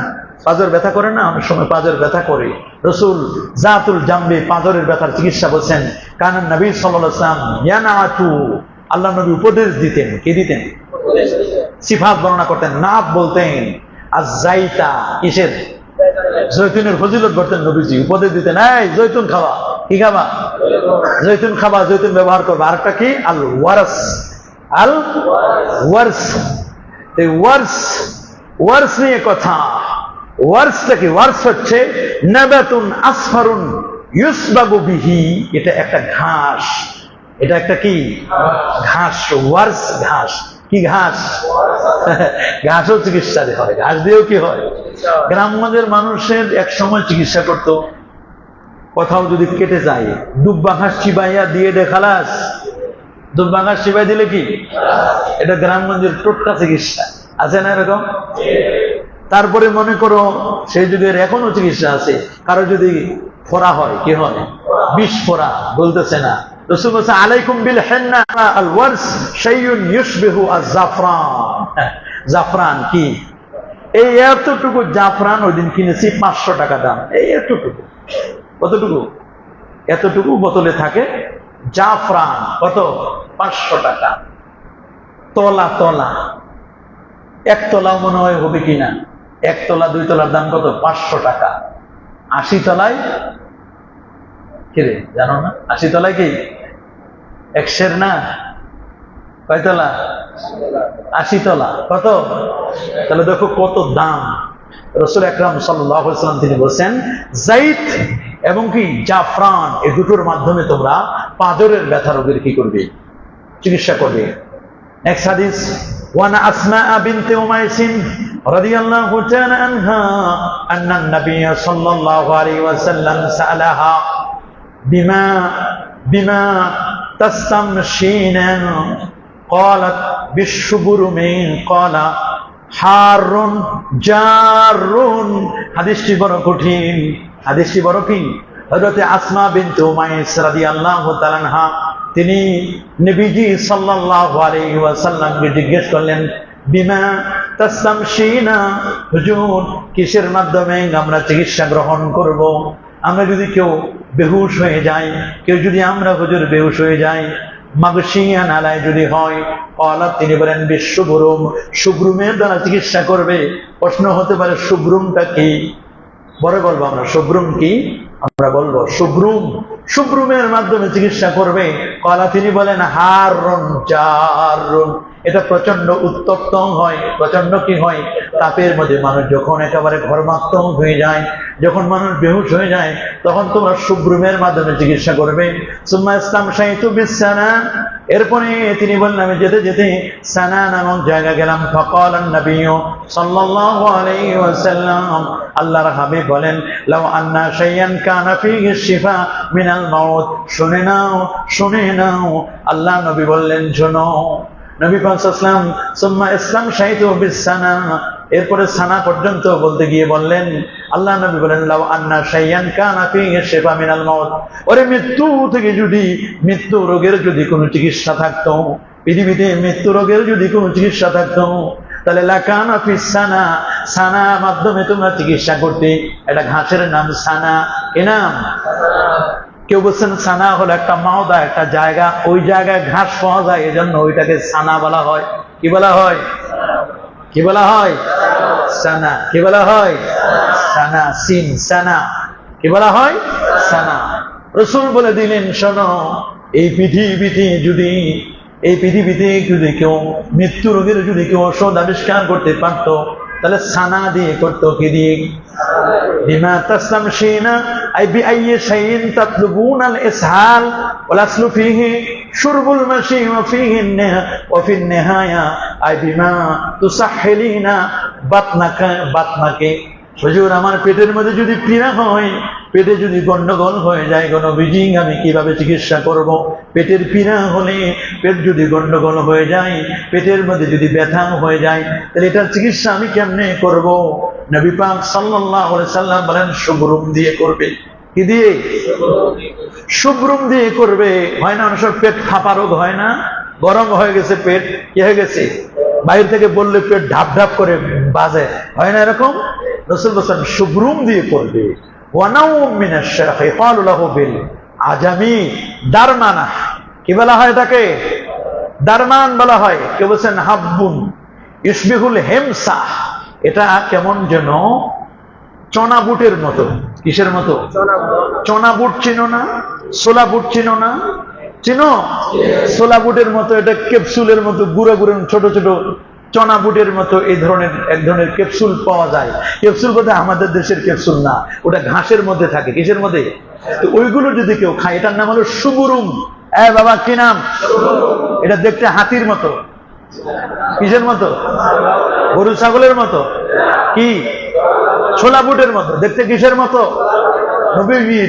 পাঁজর ব্যথা করে না, অনেক সময় পাঁজর ব্যথা করে। রাসূল জাতুল জামবি, পাঁজরের ব্যথার চিকিৎসা বলছেন। কারণ নবী সাল্লাল্লাহু আলাইহি ওয়াসাল্লাম ইয়ানাতু, আল্লাহ নবী উপদেশ দিতেন। কি দিতেন? সিফাত বর্ণনা করতেন, নাত বলতেন। আজ-জাইতা, কিসের? জৈতুনের ফজিলত বলতেন নবীজি, উপদেশ দিতেন, এই জৈতুন খাওয়া। কি খাবা? জৈতুন খাবা, জৈতুন ব্যবহার করবা। আরেকটা কি? আল ওয়ারস, আল ওয়ারস। এই ওয়ারস, ওয়ারস নিয়ে কথা। ওয়ারসটা কি? ওয়ারস হচ্ছে নাবাতুন আসফারুন ইউসবাগু বিহি, এটা একটা ঘাস। এটা একটা কি? ঘাস। ওয়ারস ঘাস। কি ঘাস? ঘাসও চিকিৎসা হয়, ঘাস দিয়েও কি হয়? গ্রামগঞ্জের মানুষের এক সময় চিকিৎসা করত, কোথাও যদি কেটে যায় দুব্বা ঘাস চিবাইয়া দিয়ে দেখালাস। দুব্বা ঘাস চিবাই দিলে কি? এটা গ্রামগঞ্জের টোটকা চিকিৎসা, আছে না এরকম? তারপরে মনে করো সেই যুগের এখনো চিকিৎসা আছে, কারো যদি ফোড়া হয়, কি হয়? বিষ ফোড়া, বলতেছে না। রাসূল বলেছে আলাইকুম বিল হিন্না আল ওয়ারস শাইউন ইউশবিহু আজ-জাফরান। জাফরান কি? এই এতটুকু জাফরান ওই দিন কিনেছি 500 টাকা দাম। এই এতটুকু। কতটুকু? এতটুকু বোতলে থাকে জাফরান। কত? 500 টাকা। তলা তলা, এক তলাও মনে হয় হবে কিনা। এক তলা 2 তলার দাম কত? 500 টাকা। 80 তলায় কিরে জানো না? 80 তলায় কি 100 না? কয় তলা? 80 তলা। কত? তাহলে দেখো কত দাম। রাসূল আকরাম সাল্লাল্লাহু আলাইহি ওয়াসাল্লাম তিনি বলেন জাইত এবং কি জাফরান, এই দুটোর মাধ্যমে তোমরা পাঁজরের ব্যথা রোগের কি করবে? চিকিৎসা করবে। নেক্সট হাদিস, ওয়ানা আসমা বিনতে উমাইস রাদিয়াল্লাহু তাআলা আনহা আন্না নবী সাল্লাল্লাহু আলাইহি ওয়াসাল্লাম সাআলাহা বিমা তাসতামশিনা قالت بالشبرم قال হারুন জারুন। হাদিসটি বড় কঠিন, হাদিসটি বড় কি? হযরত আসমা বিনতে উমাইস রাদিয়াল্লাহু তাআলা আনহা তিনি নবীজি সাল্লাল্লাহু আলাইহি ওয়াসাল্লামকে জিজ্ঞেস করলেন, বিমা তাসতামশিনা, হুজুর কিসের মাধ্যমে আমরা চিকিৎসা গ্রহণ করব? আমরা যদি কেউ বেহুশ হয়ে যাই, কেউ যদি আমরা হুজুর বেহুশ হয়ে যাই, মাগশিয়া নালায় যদি হয়, কলা তিনি বলেন বিশ্বব্রুম, সুব্রুমের দ্বারা চিকিৎসা করবে। প্রশ্ন হতে পারে সুব্রুমটা কি? পরে বলবো আমরা সুব্রুম কি, আমরা বলবো সুব্রুম, সুব্রুমের মাধ্যমে চিকিৎসা করবে। কলা তিনি বলেন হারুন জারুন, এটা প্রচন্ড উত্তপ্ত হয়, প্রচন্ড কি হয়? তাপের মধ্যে মানুষ যখন একেবারে ঘর্মাক্ত হয়ে যায়, যখন মানুষ বেহুশ হয়ে যায়, তখন তোমরা সুব্রুমের মাধ্যমে চিকিৎসা করবে। সুম্মা ইসলাম শাইতু বিসানা, এরপরে তিনি বললেন আমি যেতে যেতে সানা নামক জায়গা গেলাম। ফাকালান নবী সাল্লাল্লাহু আলাইহি ওয়াসাল্লাম, আল্লাহর হাবিব বলেন লাউ আন্না শাইয়ান কানা ফীহি শিফা মিনাল মাউত, শুনে নাও শুনে নাও, আল্লাহ নবী বললেন শোনো। নবী পাক সাল্লাল্লাহু আলাইহি ওয়াসাল্লাম সুম্মা ইসলাম শাইতু বিসানা, এরপরে সানা পর্যন্ত বলতে গিয়ে বললেন, আল্লাহ নবী বলেন লাউ আন্না শাইয়ান কানা ফীহি শিফা মিনাল মাউত, ওরে মৃত্যু থেকে যদি, মৃত্যু রোগের যদি কোনো চিকিৎসা থাকতো, পৃথিবীতে মৃত্যু রোগের যদি কোনো চিকিৎসা থাকতো, তাহলে লাকানা ফিস সানা, সানা মাধ্যমে তোমরা চিকিৎসা করতে। এটা ঘাসের নাম সানা। কি নাম? কেউ বলছেন সানা হলো একটা মাওদা, একটা জায়গা, ওই জায়গায় ঘাস পাওয়া যায়, এজন্য ওইটাকে সানা বলা হয়। কি বলা হয়? কি বলা হয়? সানা। কি বলা হয়? সানা, সিন সানা। কি বলা হয়? সানা। রাসূল বলে দিলেন শোনো, এই পৃথিবীতে যদি, এই পৃথিবীতে যদি কেউ মৃত্যু রোগের যদি কেউ ঔষধ আবিষ্কার করতে পারত, তাহলে সানা দিয়ে করতো। কি দিয়ে? বিমা তাসতামশিনা আই বিআইয়ি শাইইন তাতলুবুনাল ইসহাল ওয়াল আসলু ফীহি শুরবুল মাশি ওয়া ফীহি ওয়া ফিন নিহায়া আই বিমা তুসাহহিলিনা বাতনাকা, বাতনাকে, হুজুর আমার পেটের মধ্যে যদি পীড়া হয়, পেটে যদি গন্ডগোল হয়ে যায় নবীজি আমি কিভাবে চিকিৎসা করব? পেটের পীড়া হলে, পেট যদি গন্ডগোল হয়ে যায়, পেটের মধ্যে যদি ব্যথা হয়ে যায়, তাহলে এটার চিকিৎসা আমি কেমনে করব? নবী পাক সাল্লাল্লাহু আলাইহি সাল্লাম বলেন সুবরুম দিয়ে করবে। কি দিয়ে? সুবরুম দিয়ে করবে। হয় না অনেক সময় পেট ফাঁপা রোগ হয় না, গরম হয়ে গেছে পেট, কি হয়ে গেছে, বাইরে থেকে বললে পেট ঢাপ ঢাপ করে বাজে, হয় না এরকম? রাসূল বলেন সুবরুম দিয়ে করবে। ওয়ানাউম মিনাশ শারহি ক্বালু লাহু বিল আজামি দারমানা। কি বলা হয় এটাকে? দারমান বলা হয়। কেউ বলছেন হাব্বুন ইসবিহুল হেমসা, এটা কেমন যেন চনা বুটের মতো। কিসের মতো? চনা বুট চিনো না? সোলা বুট চিনো না? চিনো? সোলা বুটের মতো, এটা ক্যাপসুলের মতো গুঁড়ো গুঁড়ো ছোট ছোট চনা বুটের মতো এই ধরনের এক ধরনের ক্যাপসুল পাওয়া যায়। ক্যাপসুল বলতে আমাদের দেশের ক্যাপসুল না, ওটা ঘাসের মধ্যে থাকে। কিসের মধ্যে? তো ওইগুলো যদি কেউ খায়, এটার নাম হলো সুবুরুম। বাবা কি নাম? এটা দেখতে হাতির মতো। কিসের মতো? গরু ছাগলের মতো। কি? ছোলা বুটের মতো দেখতে। কিসের মতো?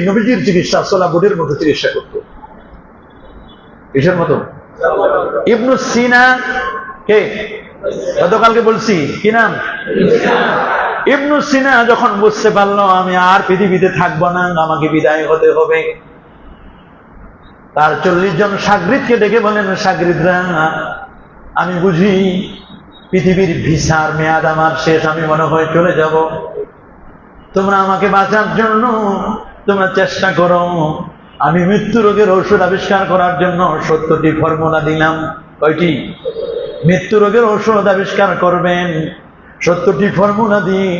নবীজির চিকিৎসা ছোলা বুটের মতো চিকিৎসা করতো। কিসের মতো? ইবনু সিনা কে গতকালকে বলছি, কি নাম? ইবনু সিনা যখন বুঝতে পারলো আমি আর পৃথিবীতে থাকবো না, আমাকে বিদায় হতে হবে, তার 40 জন শাগরিদকে ডেকে বলেন, শাগরিদরা আমি বুঝি পৃথিবীর ভিসার মেয়াদ আমার শেষ, আমি মনে হয় চলে যাব। তোমরা আমাকে বাঁচার জন্য তোমরা চেষ্টা করো। আমি মৃত্যু রোগের ঔষধ আবিষ্কার করার জন্য 70টি ফর্মুলা দিলাম। কয়টি? মৃত্যু রোগের ঔষধ আবিষ্কার করবেন। 70টি ফর্মুলা দিয়ে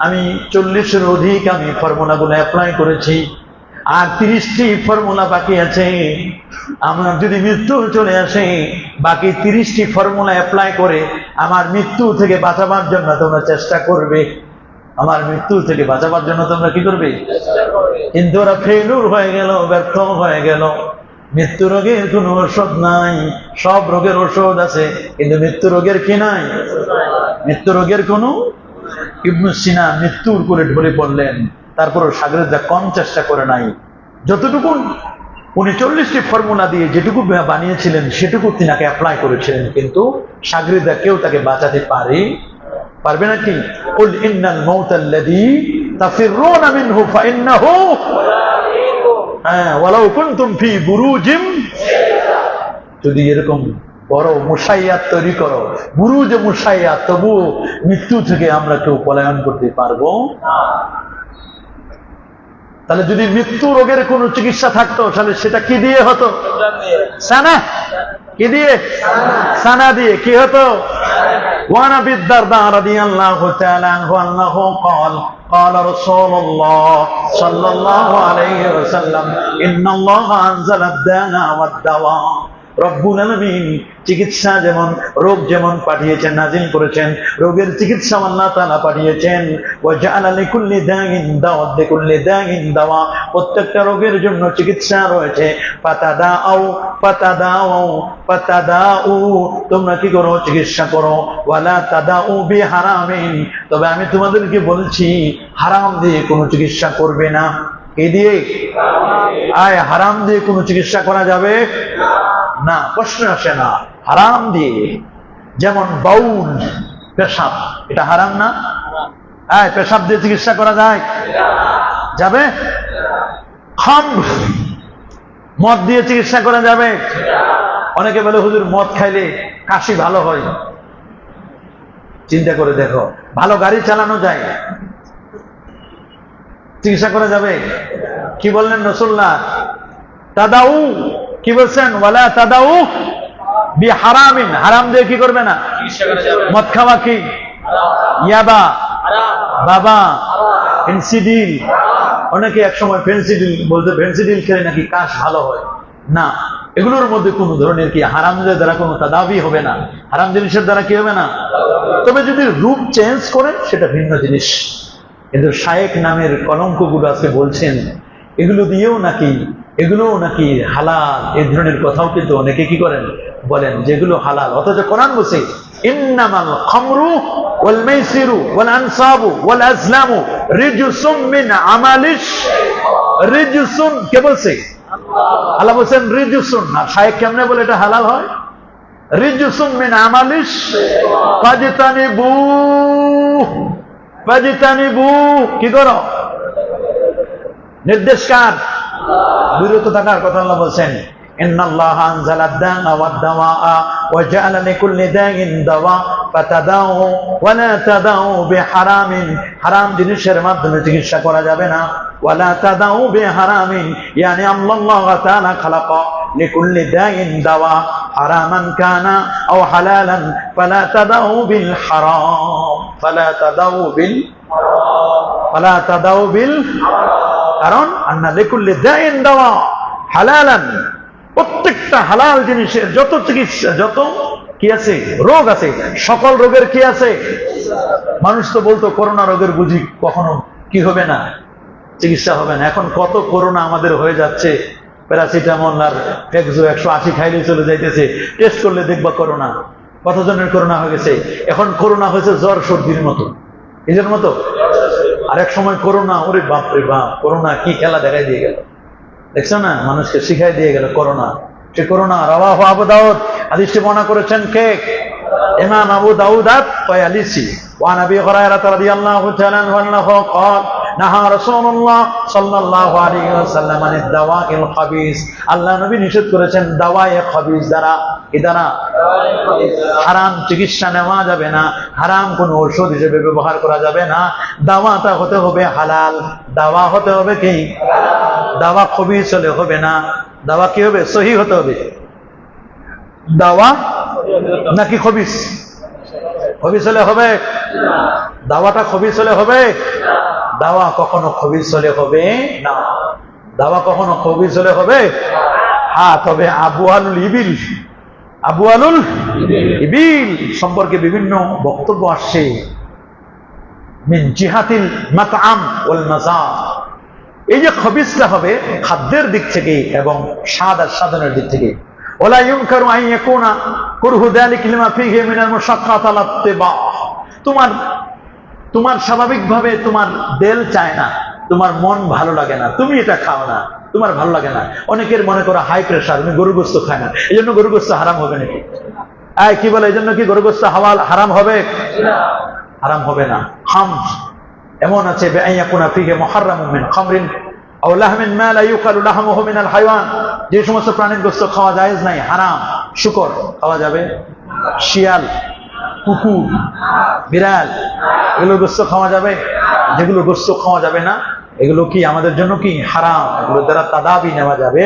আমি 40-এর অধিক আমি ফর্মুলাগুলো অ্যাপ্লাই করেছি, আর 30টি ফর্মুলা বাকি আছে। আমার যদি মৃত্যু চলে আসে, বাকি 30টি ফর্মুলা অ্যাপ্লাই করে আমার মৃত্যু থেকে বাঁচাবার জন্য তোমরা চেষ্টা করবে। আমার মৃত্যু থেকে বাঁচাবার জন্য তোমরা কি করবে? কিন্তু ওরা ফেলুর হয়ে গেল, ব্যর্থ হয়ে গেল। মৃত্যু রোগের কোনো ঔষধ নাই। সব রোগের ঔষধ আছে, কিন্তু মৃত্যু রোগের কি নাই? মৃত্যু রোগের কোনো। ইবনু সিনা মৃত্যুর কোলে ঢলে পড়লেন, তারপরও শাগরিদরা কম চেষ্টা করে নাই। যতটুকু উনি 40টি ফর্মুলা দিয়ে যেটুকু বানিয়েছিলেন সেটুকু তিনাকে অ্যাপ্লাই করেছিলেন, কিন্তু শাগরিদরা কেউ তাকে বাঁচাতে পারবে নাকি? কুল ইন্নাল মাউতাল্লাযী তাফিররুনা মিনহু ফাইন্নাহু ওয়ালাউ কুনতুম ফি বুরুজিম, যদি এরকম বড় মুসাইয়াত তৈরি করো, বুরুজ মুসাইয়াত, তবু মৃত্যু থেকে আমরা কেউ পলায়ন করতে পারবো না। তাহলে যদি মৃত্যু রোগের কোন চিকিৎসা থাকতো, তাহলে সেটা কি দিয়ে হতো? সানা। কি দিয়ে? সানা দিয়ে। কি হতো? وعن ابي الدرداء رضي الله تعالى عنه انه قال قال رسول الله صلى الله عليه وسلم ان الله انزل الداء والدواء। রব্বুল আলামিন চিকিৎসা যেমন, রোগ যেমন পাঠিয়েছেন, নাজিল করেছেন, রোগের চিকিৎসা আল্লাহ তাআলা পাঠিয়েছেন। ওয়া জাআলা লিকুল্লি দাইন দাওয়া, লিকুল্লি দাইন দাওয়া, প্রত্যেকটা রোগের জন্য চিকিৎসা রয়েছে। ফাতাদাউ ফাতাদাউ ফাতাদাউ, তোমরা কি করো? চিকিৎসা করো। ওয়ালা তাদাউ বিহারামিন, তবে আমি তোমাদেরকে বলছি হারাম দিয়ে কোনো চিকিৎসা করবে না। কি দিয়ে? হারাম দিয়ে কোনো চিকিৎসা করা যাবে না, প্রশ্ন আসে না। হারাম দিয়ে, যেমন বাউল, পেশাব, এটা হারাম না? পেশাব দিয়ে চিকিৎসা করা যায়? যাবে? খামর, মদ দিয়ে চিকিৎসা করা যাবে? অনেকে বলে হুজুর মদ খাইলে কাশি ভালো হয়। চিন্তা করে দেখো, ভালো গাড়ি চালানো যায়, চিকিৎসা করা যাবে? কি বললেন রাসূলুল্লাহ? তাদাউ, কি বলছেন? ওয়ালা তাদাউ বিহারামিন, হারাম দিয়ে কি করবে না? মদ খাওয়া কি? ইয়াবা, বাবা, ফেন্সিডিল। অনেকে একসময় ফেন্সিডিল বলতে, ফেন্সিডিল খেলে নাকি কাশ ভালো হয়। না, এগুলোর মধ্যে কোন ধরনের কি হারাম দ্বারা কোনো তাদাবি হবে না, হারাম জিনিসের দ্বারা কি হবে না। তবে যদি রূপ চেঞ্জ করে সেটা ভিন্ন জিনিস। কিন্তু শায়েখ নামের কলঙ্কগুলো আজকে বলছেন এগুলো দিয়েও নাকি, এগুলোও নাকি হালাল, এই ধরনের কথাও কিন্তু অনেকে কি করেন, বলেন যেগুলো হালাল, অথচ কোরআন বলছে ইন্নামাল খামরু ওয়াল মাইসিরু ওয়াল আনসাবু ওয়াল আজলামু রিজসুম মিন আমালিশ রিজসুন। কে বলছে? আল্লাহ বলছেন রিজসুন। আর শায়েখ কেমনে বলে এটা হালাল হয়? রিজসুম মিন আমালিশ ফাজতানিবু ফাজতানিবু। কি করো? নির্দেশ কার? বিরত থাকার কথা আল্লাহ বলছেন। ইন্নাল্লাহা আনজালা আদ-দা'a ওয়াদ-দাওয়া'a ওয়া জা'আলা লিকুল্লি দা'ইন দাওয়া ফাতাদাউ ওয়া লা তাদাউ বিহারামিন। হারাম জিনিসের মাধ্যমে চিকিৎসা করা যাবে না। ওয়া লা তাদাউ বিহারামিন ইয়ানি আল্লাহ তাআলা খালাকা লিকুল্লি দা'ইন দাওয়া হারামান কানা আও হালালান ফালা তাদাউ বিল হারাম ফালা তাদাউ বিল কারণ আন্না লিকুল্লি দা'ইন দাওয়া হালালান। প্রত্যেকটা হালাল জিনিসের যত চিকিৎসা, যত কি আছে রোগ আছে, সকল রোগের কি আছে? মানুষ তো বলতো করোনা রোগের বুঝি কখনো কি হবে না, চিকিৎসা হবে না। এখন কত করোনা আমাদের হয়ে যাচ্ছে, প্যারাসিটামল আর ফেক্সো 180 খাইলে চলে যাইতেছে, টেস্ট করলে দেখবা করোনা। কতজনের করোনা হয়ে গেছে? এখন করোনা হয়েছে জ্বর সর্দির মতো, এদের মতো। আর এক সময় করোনা, ওরে বাপ রে বাপ, করোনা কি খেলা দেখাই দিয়ে গেল, দেখছো না? মানুষকে শিখাই দিয়ে গেল করোনা। সে করোনা রাওয়াহু আবু দাউদ, হাদিসটি বর্ণনা করেছেন কে? ইমাম আবু দাউদ আত-তায়ালিসি। ওয়া নবী হুরায়রা রাদিয়াল্লাহু তাআলা আনহু قال নাহা রাসূলুল্লাহ সাল্লাল্লাহু আলাইহি ওয়াসাল্লাম আনিদ দাওয়াইল খাবিস। আল্লাহ নবী নিষেধ করেছেন দাওয়ায়ে খাবিস দ্বারা, কি দ্বারা? হারাম চিকিৎসা নেওয়া যাবে না, হারাম কোন ঔষধ হিসেবে ব্যবহার করা যাবে না। দাওয়াটা হতে হবে হালাল, দাওয়া হতে হবে কি? দাওয়া খবিস হলে হবে না। দাওয়া কি হবে? সহি হতে হবে। দাওয়া নাকি খবিস? খবিস হলে হবে? দাওয়াটা খবিস হলে হবে? দাওয়া কখনো খবিস হলে হবে না। দাওয়া কখনো খবিস হলে হবে? হ্যাঁ, তবে আবু আলুল ইবিল সম্পর্কে বিভিন্ন বক্তব্য আসছে। মিন জিহাতিল মাতআম ওয়াল মাযাক। এই যে খবিসটা হবে খাদ্যের দিক থেকে এবং স্বাদ আর সাধনের দিক থেকে। ওয়ালা ইউনকারু আন ইয়াকুনা কুরহু যালিকা লিমা ফীহি মিনাল মুশাক্কাত আলা ইত্তিবা। তোমার স্বাভাবিকভাবে তোমার দিল চায় না, তোমার মন ভালো লাগে না, তুমি এটা খাও না, তোমার ভালো লাগে না। অনেকের মনে করো হাই প্রেশার, তুমি গরু গোশত খায় না, এই জন্য গরু গোশত হারাম হবে নাকি? কি বলে? এই জন্য কি গরু গোশত হারাম হবে? হারাম হবে না। হাম এমন আছে বেআইয়াকুনা ফীহি মুহাররামুন মিন খামরিন আও লাহমিন মা লা ইউকালু লাহমুহু মিনাল হায়াওয়ান। যে সমস্ত প্রাণীর গোশত খাওয়া জায়েজ নাই, হারাম। শুকর খাওয়া যাবে, শিয়াল, কুকুর, বিড়াল, এগুলো গোশত খাওয়া যাবে। যেগুলো গোশত খাওয়া যাবে না এগুলো কি আমাদের জন্য কি? হারাম। এগুলো দ্বারা তাদাবি নেওয়া যাবে।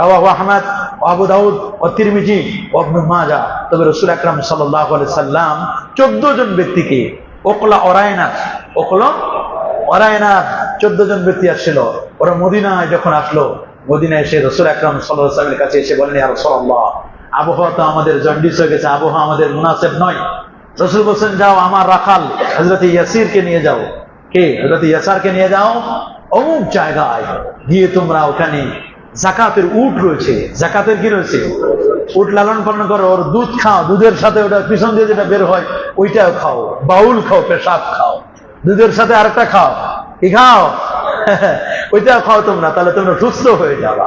রাওয়াহু আহমদ ওয়া আবু দাউদ ওয়া তিরমিজি ওয়া ইবনে মাজাহ। তবে রাসূল আকরাম সাল্লাল্লাহু আলাইহি সাল্লাম 14 জন ব্যক্তিকে ওকলা অরায়নাত 14 জন ব্যক্তি আসছিল। ওরা মদিনায় যখন আসলো, মদিনায় এসে রাসূল আকরাম সাল্লাল্লাহু আলাইহি ওয়াসাল্লামের কাছে এসে বলেন, ইয়া রাসূলুল্লাহ, আবহাওয়া তো আমাদের জন্ডিস হয়ে গেছে, আবহাওয়া আমাদের মুনাসিব নয়। রাসূল বলেন, যাও আমার রাখাল হযরত ইয়াসিরকে নিয়ে যাও। কে? হযরত ইয়াসারকে নিয়ে যাও অমুক জায়গায় গিয়ে তোমরা ওখানে যাকাতের উট রয়েছে, যাকাতের কি রয়েছে? উট লালন পালন করো, ওর দুধ খাও, দুধের সাথে ওটা পিছন দিয়ে যেটা বের হয় ওইটাও খাও, বাউল খাও, পেশাব খাও, দুধের সাথে আরেকটা খাও, কি খাও? ওইটাও খাও তোমরা, তাহলে তোমরা সুস্থ হয়ে যাবা।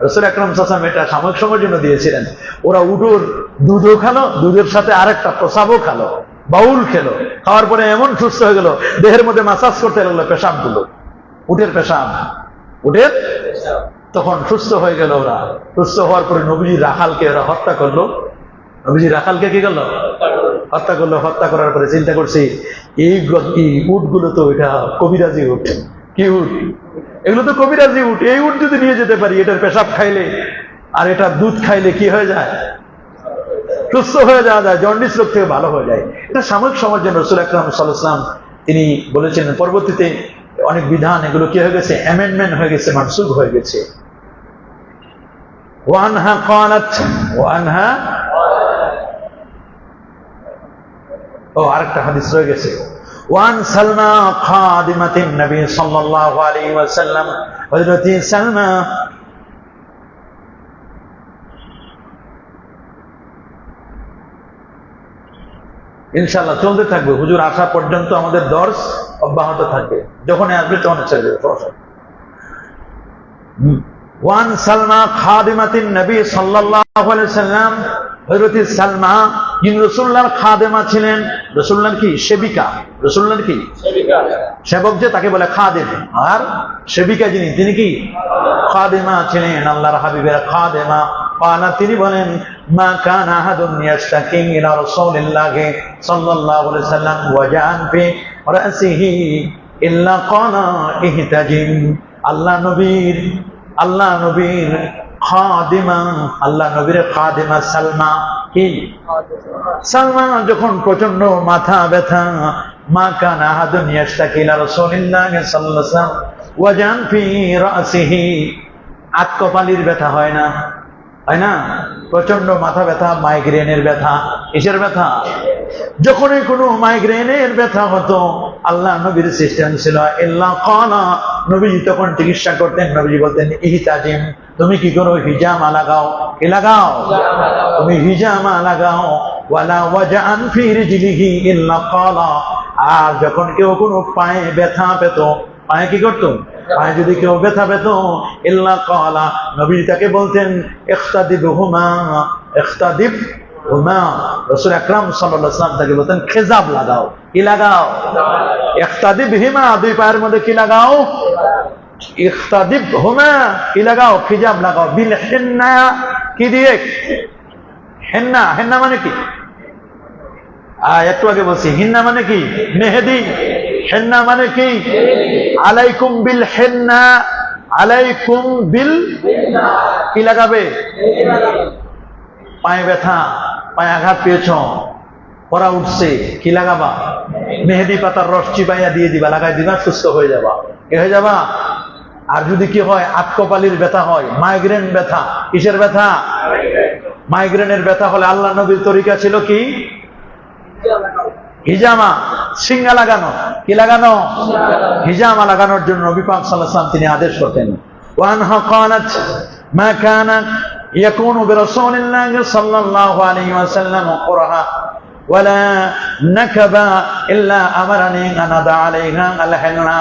রাসূল আকরাম সাল্লাল্লাহু আলাইহি ওয়াসাল্লাম এটা সাময়িক সময়ের জন্য দিয়েছিলেন। ওরা উটের দুধও খালো, দুধের সাথে আরেকটা প্রসাবও খালো, বাউল খেলো। খাওয়ার পরে এমন সুস্থ হয়ে গেল, দেহের মধ্যে মাসাজ করতে লাগলো পেশাব গুলো, উটের পেশাব, উটের। তখন সুস্থ হয়ে গেল ওরা। সুস্থ হওয়ার পরে নবীজি রাখালকে ওরা হত্যা করলো। নবীজি রাখালকে কি করলো? হত্যা করলো। হত্যা করার পরে চিন্তা করছি, এই উট গুলো তো এটা কবিরাজি উট। কি উট? এগুলো তো কবিরাজি উট। এই উট যদি নিয়ে যেতে পারি, এটার পেশাব খাইলে আর এটার দুধ খাইলে কি হয়ে যায়? সুস্থ হয়ে যাওয়া যায়, জন্ডিস রোগ থেকে ভালো হয়ে যায়। এটা সাময়িক সময়ের জন্য রাসূল আকরাম সাল্লাল্লাহু আলাইহি ওয়াসাল্লাম তিনি বলেছেন। পরবর্তীতে অনেক বিধান এগুলো কি হয়ে গেছে? অ্যামেন্ডমেন্ট হয়ে গেছে, মানসুখ হয়ে গেছে। ওয়ানহা ক্বালাত ওয়ানহা আরেকটা হাদিস রয়ে গেছে। ওয়ান সালমা খাদিমাতিন নবী সাল্লাল্লাহু আলাইহি ওয়াসাল্লাম। হযরত সালমা ইনশাআল্লাহ চলতে থাকবে, হুজুর আসা পর্যন্ত আমাদের দর্স অব্যাহত থাকবে, যখন আসবে তখন ছেড়ে দেবে। ওয়ান সালমা খাদিমাতিন নবী সাল্লাল্লাহু আলাইহি সাল্লাম, হযরত সালমা যিনি রাসূলুল্লাহর খাদেমা ছিলেন, রাসূলুল্লাহর কি সেবিকা, রাসূলুল্লাহর কি সেবিকা, সেবক যে তাকে বলে খাদেম, আর সেবিকা যিনি তিনি কি খাদেমা ছিলেন, আল্লাহর হাবিবের খাদেমা। পানা তিনি বলেন মা কানা আহাদুন ইয়াশতাকি ইলা রাসূলিল্লাহি সাল্লাল্লাহু আলাইহি সাল্লাম ওয়া জান ফি রাসিহি ইল্লা ক্বানা ইহতাজিম। আল্লাহ নবীর খাদিমা, আল্লাহ নবীর খাদিমা সালমা কি সালমা যখন প্রচন্ড মাথা ব্যথা, মা কানা আহাদুন ইয়াশতাকি ইলা রাসূলিল্লাহি সাল্লাল্লাহু আলাইহি ওয়াসাল্লাম ওয়া জান ফি রাসিহি, আত্মপালির ব্যথা হয় না, হয় না, প্রচন্ড মাথা ব্যথা, মাইগ্রেনের ব্যথা, কিসের ব্যথা, যখনই কোনো মাইগ্রেনের ব্যথা হতো আল্লাহ নবীর সিস্টেম ছিল ইল্লা ক্বানা, নবীজি তখন চিকিৎসা করতেন, নবীজি বলতেন ইহতাজিম, তুমি কি করো, হিজামা লাগাও, কি লাগাও, তুমি হিজামা লাগাও। ওয়ালা ওয়াজান ফি রিজলিহি ইল্লা ক্বালা, আর যখন কেউ কোনো পায়ে ব্যথা পেত, পায়ে কি করতো, পায়ে যদি কেউ ব্যথা পেত ইল্লা ক্বালা, নবী তাকে বলতেন ইখতাদিবহুমা, ইখতাদিবহুমা, রাসূল আকরাম সাল্লাল্লাহু আলাইহি ওয়াসাল্লাম তাকে বলতেন খেজাব লাগাও, কি লাগাও, ইখতাদিবহিমা, দুই পায়ের মধ্যে কি লাগাও, ইখতাদিবহুমা, কি লাগাও, খিজাব লাগাও, বিল হিন্না, কি দিয়ে, হেন্না, হেন্না মানে কি, একটু আগে বলছি, হিন্না মানে কি মেহেদি, হেন্না মানে কি, আলাইকুম বিল হেন্না, আলাইকুম বিল, কি লাগাবে, পায়ে ব্যথা, পায়ে আঘাত পেয়েছ, পড়া উঠছে, কি লাগাবা, মেহেদি পাতার রস চিবাইয়া দিয়ে দিবা, লাগাই দিবা, সুস্থ হয়ে যাবা, কি হয়ে যাবা। আর যদি কি হয়, আত্মপালির ব্যথা হয়, মাইগ্রেন ব্যথা, কিসের ব্যথা, মাইগ্রেনের ব্যথা হলে আল্লাহ নবীর তরিকা ছিল কি হিজামা, সিঙ্গা লাগানো, কি লাগানো, হিজামা লাগানোর জন্য নবী পাক সাল্লাল্লাহু আলাইহি ওয়াসাল্লাম তিনি আদেশ করতেন। ওয়ানহা ক্বালাত মা কানা ইয়াকুনু বিরাসূলিল্লাহি সাল্লাল্লাহু আলাইহি ওয়াসাল্লাম কুরহা ওয়ালা নাকাবা ইল্লা আমারানি আন আদা আলাইহা আল হিন্না,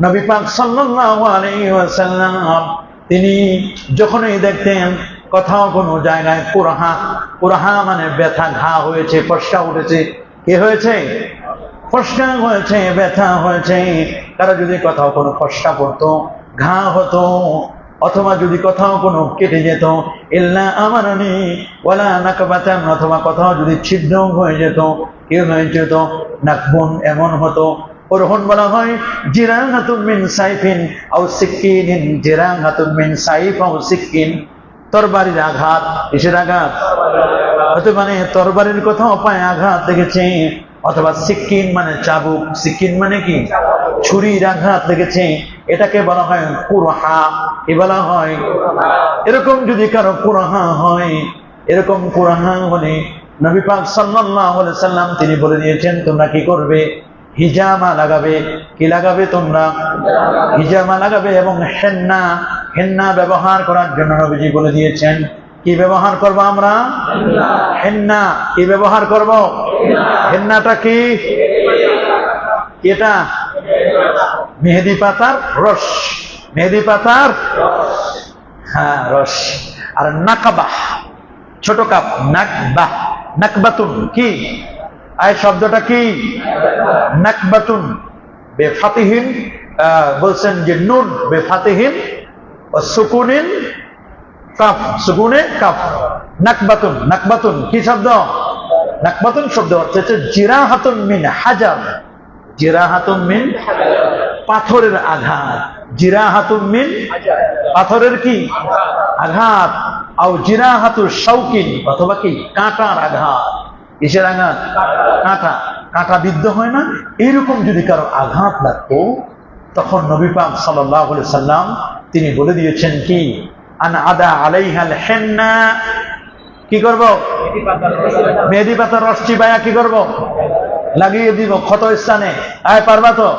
নবী পাক সাল্লাল্লাহু আলাইহি ওয়াসাল্লাম তিনি যখনই দেখতেন কোথাও কোনো জায়গায় কুরহা, কুরহা মানে ব্যথা, ঘা হয়েছে, ফসকা উঠেছে, কি হয়েছে, ফসকা হয়েছে, ব্যথা হয়েছে, তারা যদি কোথাও কোনো ফসকা পড়তো, ঘা হতো, অথবা যদি কোথাও কোনো কেটে যেত, ইল্লা আমারানি ওয়ালা নাকবাতান, অথবা কোথাও যদি ছিদ্র হয়ে যেত, কি হয়ে যেত, নাকবুন, এমন হতো। ওরহন বলা হয় জিরাহাতুন মিন সাইফিন আও সিকিনিন, জিরাহাতুন মিন সাইফ আও সিকিন, তরবারির আঘাত, কিসের আঘাত, হতে মানে তরবারির কোথাও পায়ে আঘাত লেগেছে, অথবা সিকিন মানে চাবুক, সিকিন মানে কি ছুরির আঘাত লেগেছে, এটাকে বলা হয় কুরহা, কি বলা হয়, এরকম যদি কারো কুরহা হয়, এরকম কুরহা হলে নবী পাক সাল্লাল্লাহু আলাইহি সাল্লাম তিনি বলে দিয়েছেন তোমরা কি করবে, হিজামা লাগাবে, কি লাগাবে, তোমরা হিজামা লাগাবে, এবং হেন্না, হেন্না ব্যবহার করার জন্য নবীজি বলে দিয়েছেন, কি ব্যবহার করবো আমরা, হেন্না, কি ব্যবহার করব, হেন্নাটা কি, এটা মেহেদি পাতার রস, মেহেদি পাতার, হ্যাঁ রস। আর নাকাবাহ, ছোট কাপ, নাকবাহ, নাকবাতুন কি, এই শব্দটা কি, নাকবাতুন, বেফাতিহিন, বলছেন যে নুন বেফাতিহিন ও সুকুনিন কাফ, সুকুনে কাফ, নাকবাতুন, নাকবাতুন কি শব্দ, নাকবাতুন শব্দ অর্থ হচ্ছে জিরাহাতুন মিন হাজার, জিরাহাতুন মিন, পাথরের আঘাত, জিরাহাতুন মিন, পাথরের কি আঘাত, আও জিরাহাতু শাওকিন, অথবা কি কাঁটার আঘাত, কিসের আঘাত, কাঁটা, কাঁটা বিদ্ধ হয় না, এইরকম যদি কারো আঘাত লাগতো, তখন নবী পাক সাল্লাল্লাহু আলাইহি সাল্লাম তিনি বলে দিয়েছেন কি, আন আদা আলাইহাল হেন্না, কি করব, মেহেদি পাতার রস চিবায়া কি করব, লাগিয়ে দিব ক্ষত স্থানে, আয় পারবা তো,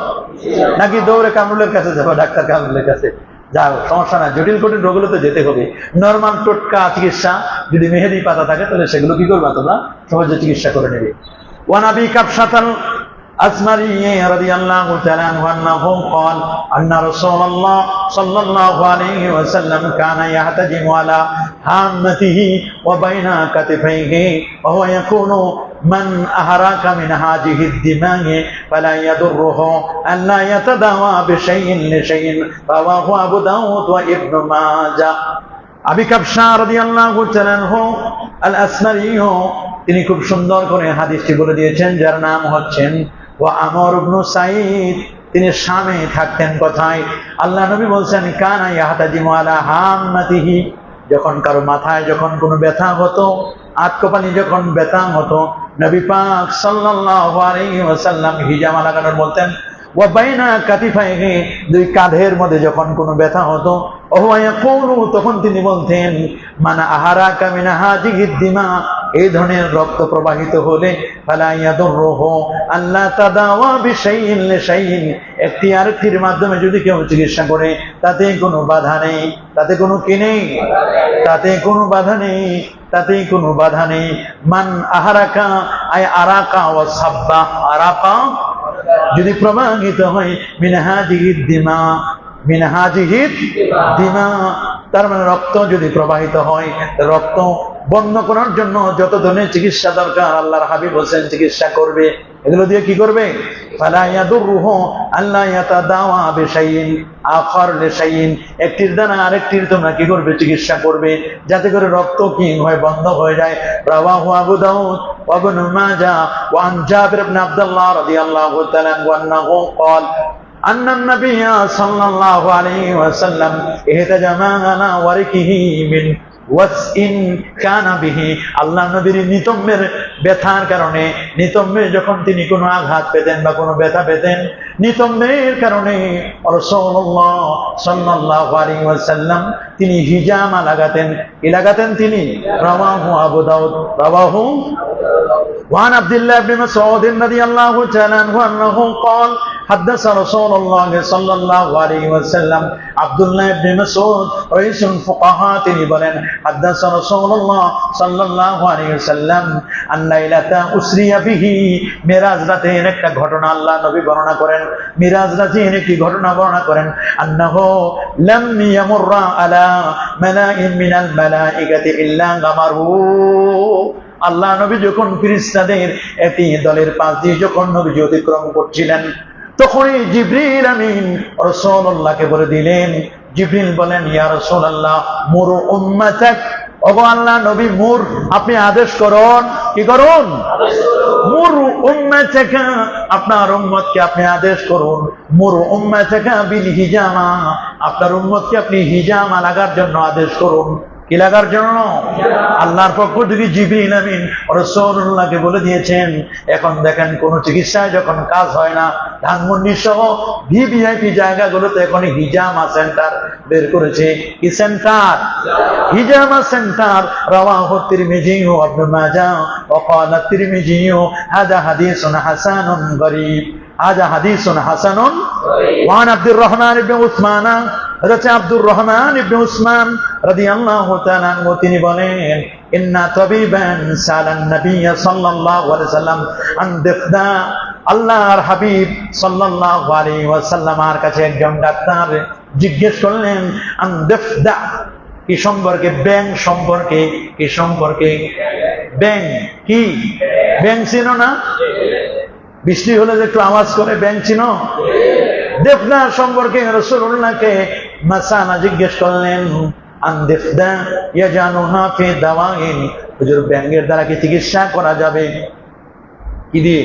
নাকি দৌড়ে কামরুলের কাছে যাবো, ডাক্তার কামরুলের কাছে যাও, সমস্যা না, জটিল কঠিন রোগগুলোতে যেতে হবে, নরমাল টোটকা চিকিৎসা যদি মেহেদি পাতা থাকে তাহলে সেগুলো কি করবা তোমরা সহজে চিকিৎসা করে নেবে। ওয়া নবী কাবশাতাল আসমারি রাদিয়াল্লাহু তাআলা আনহু قال ان رسول الله صلى الله عليه وسلم كان يحتجم على هامته وبين كتفيه وهو يكون من أحرك من هذه الدماء فلا يضره أن لا يتداوى بشيء لشيء رواه أبو داود وابن ماجه আবি কাবশা রাদিয়াল্লাহু তাআলা আনহু আল আসমারি তিনি খুব সুন্দর করে হাদিসটি বলে দিয়েছেন, যার নাম হচ্ছেন ওয়া আমর ইবনে সাঈদ। তিনি শামে থাকতেন। কোথায়? আল্লাহ নবী বলছেন কানা ইয়াহতাজিমু আলা হাম্মাতিহি, যখন কারো মাথায় যখন কোনো ব্যথা হতো, আতকোপানি যখন ব্যথা হতো, নবী পাক সাল্লাল্লাহু আলাইহি ওয়াসাল্লাম হিজামা লাগানোর বলতেন। ওয়া বাইনা কাতিফাইহি, দুই কাঁধের মধ্যে যখন কোনো ব্যথা হতো, ওয়া ইয়াকুলু, তখন তিনি বলতেন মানা আহারাকা মিন হাযিহি দিমা, এই ধরনের রক্ত প্রবাহিত হলে ফালা ইয়াদুররুহু আল্লা তাদাওয়া বিশাইইন লিশাইইন, একটি আরেকটির মাধ্যমে যদি কেউ চিকিৎসা করে তাতে কোনো বাধা নেই, তাতে কোনো কি নেই, তাতে কোনো বাধা নেই, তাতে কোনো বাধা নেই। মান আহারাকা আই আরাকা ওয়া সাব্বা, আরাকা যদি প্রবাহিত হয় মিন হাযিহি দিমা, মিন হাযিহি দিমা, তার মানে রক্ত যদি প্রবাহিত হয়, রক্ত বন্ধ করার জন্য যত ধরনের চিকিৎসা দরকার আল্লাহর হাবিব হোসেন চিকিৎসা করবে। এগুলো দিয়ে কি করবে? ফালা ইয়াদুররুহু আল্লা ইয়াতাদাওয়া বিশাইইন আখার লিশাইইন, একটির দ্বারা আরেকটির তোমরা কি করবে? চিকিৎসা করবে, যাতে করে রক্ত কি হয়? বন্ধ হয়ে যায়। রাওয়াহু আবু দাউদ ওয়া ইবনু মাজাহ ওয়া আন জাবির ইবনে আব্দুল্লাহ রাদিয়াল্লাহু তাআলা আনহু قال أن النبي صلى الله عليه وسلم اهتجم على وركه من ওয়াসইন কানা বিহি, আল্লাহ নবীর নিতম্বের ব্যথার কারণে, নিতম্বে যখন তিনি কোনো আঘাত পেতেন বা কোনো ব্যথা পেতেন, নিতম্বের কারণে রাসূলুল্লাহ সাল্লাল্লাহু আলাইহি ওয়াসাল্লাম তিনি হিজামা লাগাতেন। কি লাগাতেন তিনি? রাওয়াহু আবু দাউদ। রাওয়াহু وعن عبد الله بن مسعود رضي الله تعالى عنه قال حدث رسول الله صلى الله عليه وسلم عبد الله بن مسعود رئيس الفقهاء তিনি বলেন حدث رسول الله صلى الله عليه وسلم ان ليله اسري به, মিরাজ রাতের একটা ঘটনা আল্লাহ নবী বর্ণনা করেন। মিরাজ রাতের একটি ঘটনা বর্ণনা করেন। আন্নাহু লাম ইয়ামুররা আলা মালাইন মিনাল মালাইকাতি ইল্লা গামারু, আল্লাহ নবী যখন ফেরেশতাদের একটি দলের পাশ দিয়ে যখন নবী অতিক্রম করছিলেন, তখনই জিবরিল আমিন রাসূলুল্লাহকে বলে দিলেন। জিবরিল বলেন ইয়া রাসূলুল্লাহ মুরু উম্মাতাক, ওগো আল্লাহ নবী মুর, আপনি আদেশ করুন। কি করুন? মুরু উম্মাতাকা, আপনার উম্মতকে আপনি আদেশ করুন। মুরু উম্মাতাকা বিল হিজামা, আপনার উম্মতকে আপনি হিজামা লাগার জন্য আদেশ করুন। কি লাগার জন্য? আল্লাহর পক্ষ থেকে জিবরিল আমিন রাসূলুল্লাহকে বলে দিয়েছেন। এখন দেখেন কোন চিকিৎসায় যখন কাজ হয় না, ধানমন্ডি সহ ভিভিআইপি জায়গাগুলোতে এখন হিজামা সেন্টার বের করেছে। কি সেন্টার? হিজামা সেন্টার। রাওয়াহু তিরমিজি ওয়া ইবনে মাজাহ ওয়া ক্বালা তিরমিজি হাদা হাদিসুন হাসানুন গরীব, হাদা হাদিসুন হাসানুন। ওয়া আন আব্দুর রহমান ইবনে উসমান, হযরত আব্দুর রহমান ইবনে উসমান রাদিয়াল্লাহু তাআলা আনহু তিনি বলেন ইন্না তাবিবান সালান নবী সাল্লাল্লাহু আলাইহি ওয়াসাল্লাম আন দিফদা, আল্লাহর হাবিব সাল্লাল্লাহু আলাইহি ওয়াসাল্লামের কাছে একজন ডাক্তার জিজ্ঞেস করলেন আন দিফদা, কি সম্পর্কে? ব্যাং সম্পর্কে। কি সম্পর্কে? ব্যাং। কি ব্যাং চিনো না? বৃষ্টি হলে যে একটু আওয়াজ করে, ব্যাং চিনো? দেফদা সম্পর্কে রাসূলুল্লাহকে মাসালা জিজ্ঞেস করলেন। আন দেফদা ইয়াজানুহা ফি দাওয়াইন, হুজুর ব্যাঙের দ্বারা কি চিকিৎসা করা যাবে? কি দিয়ে?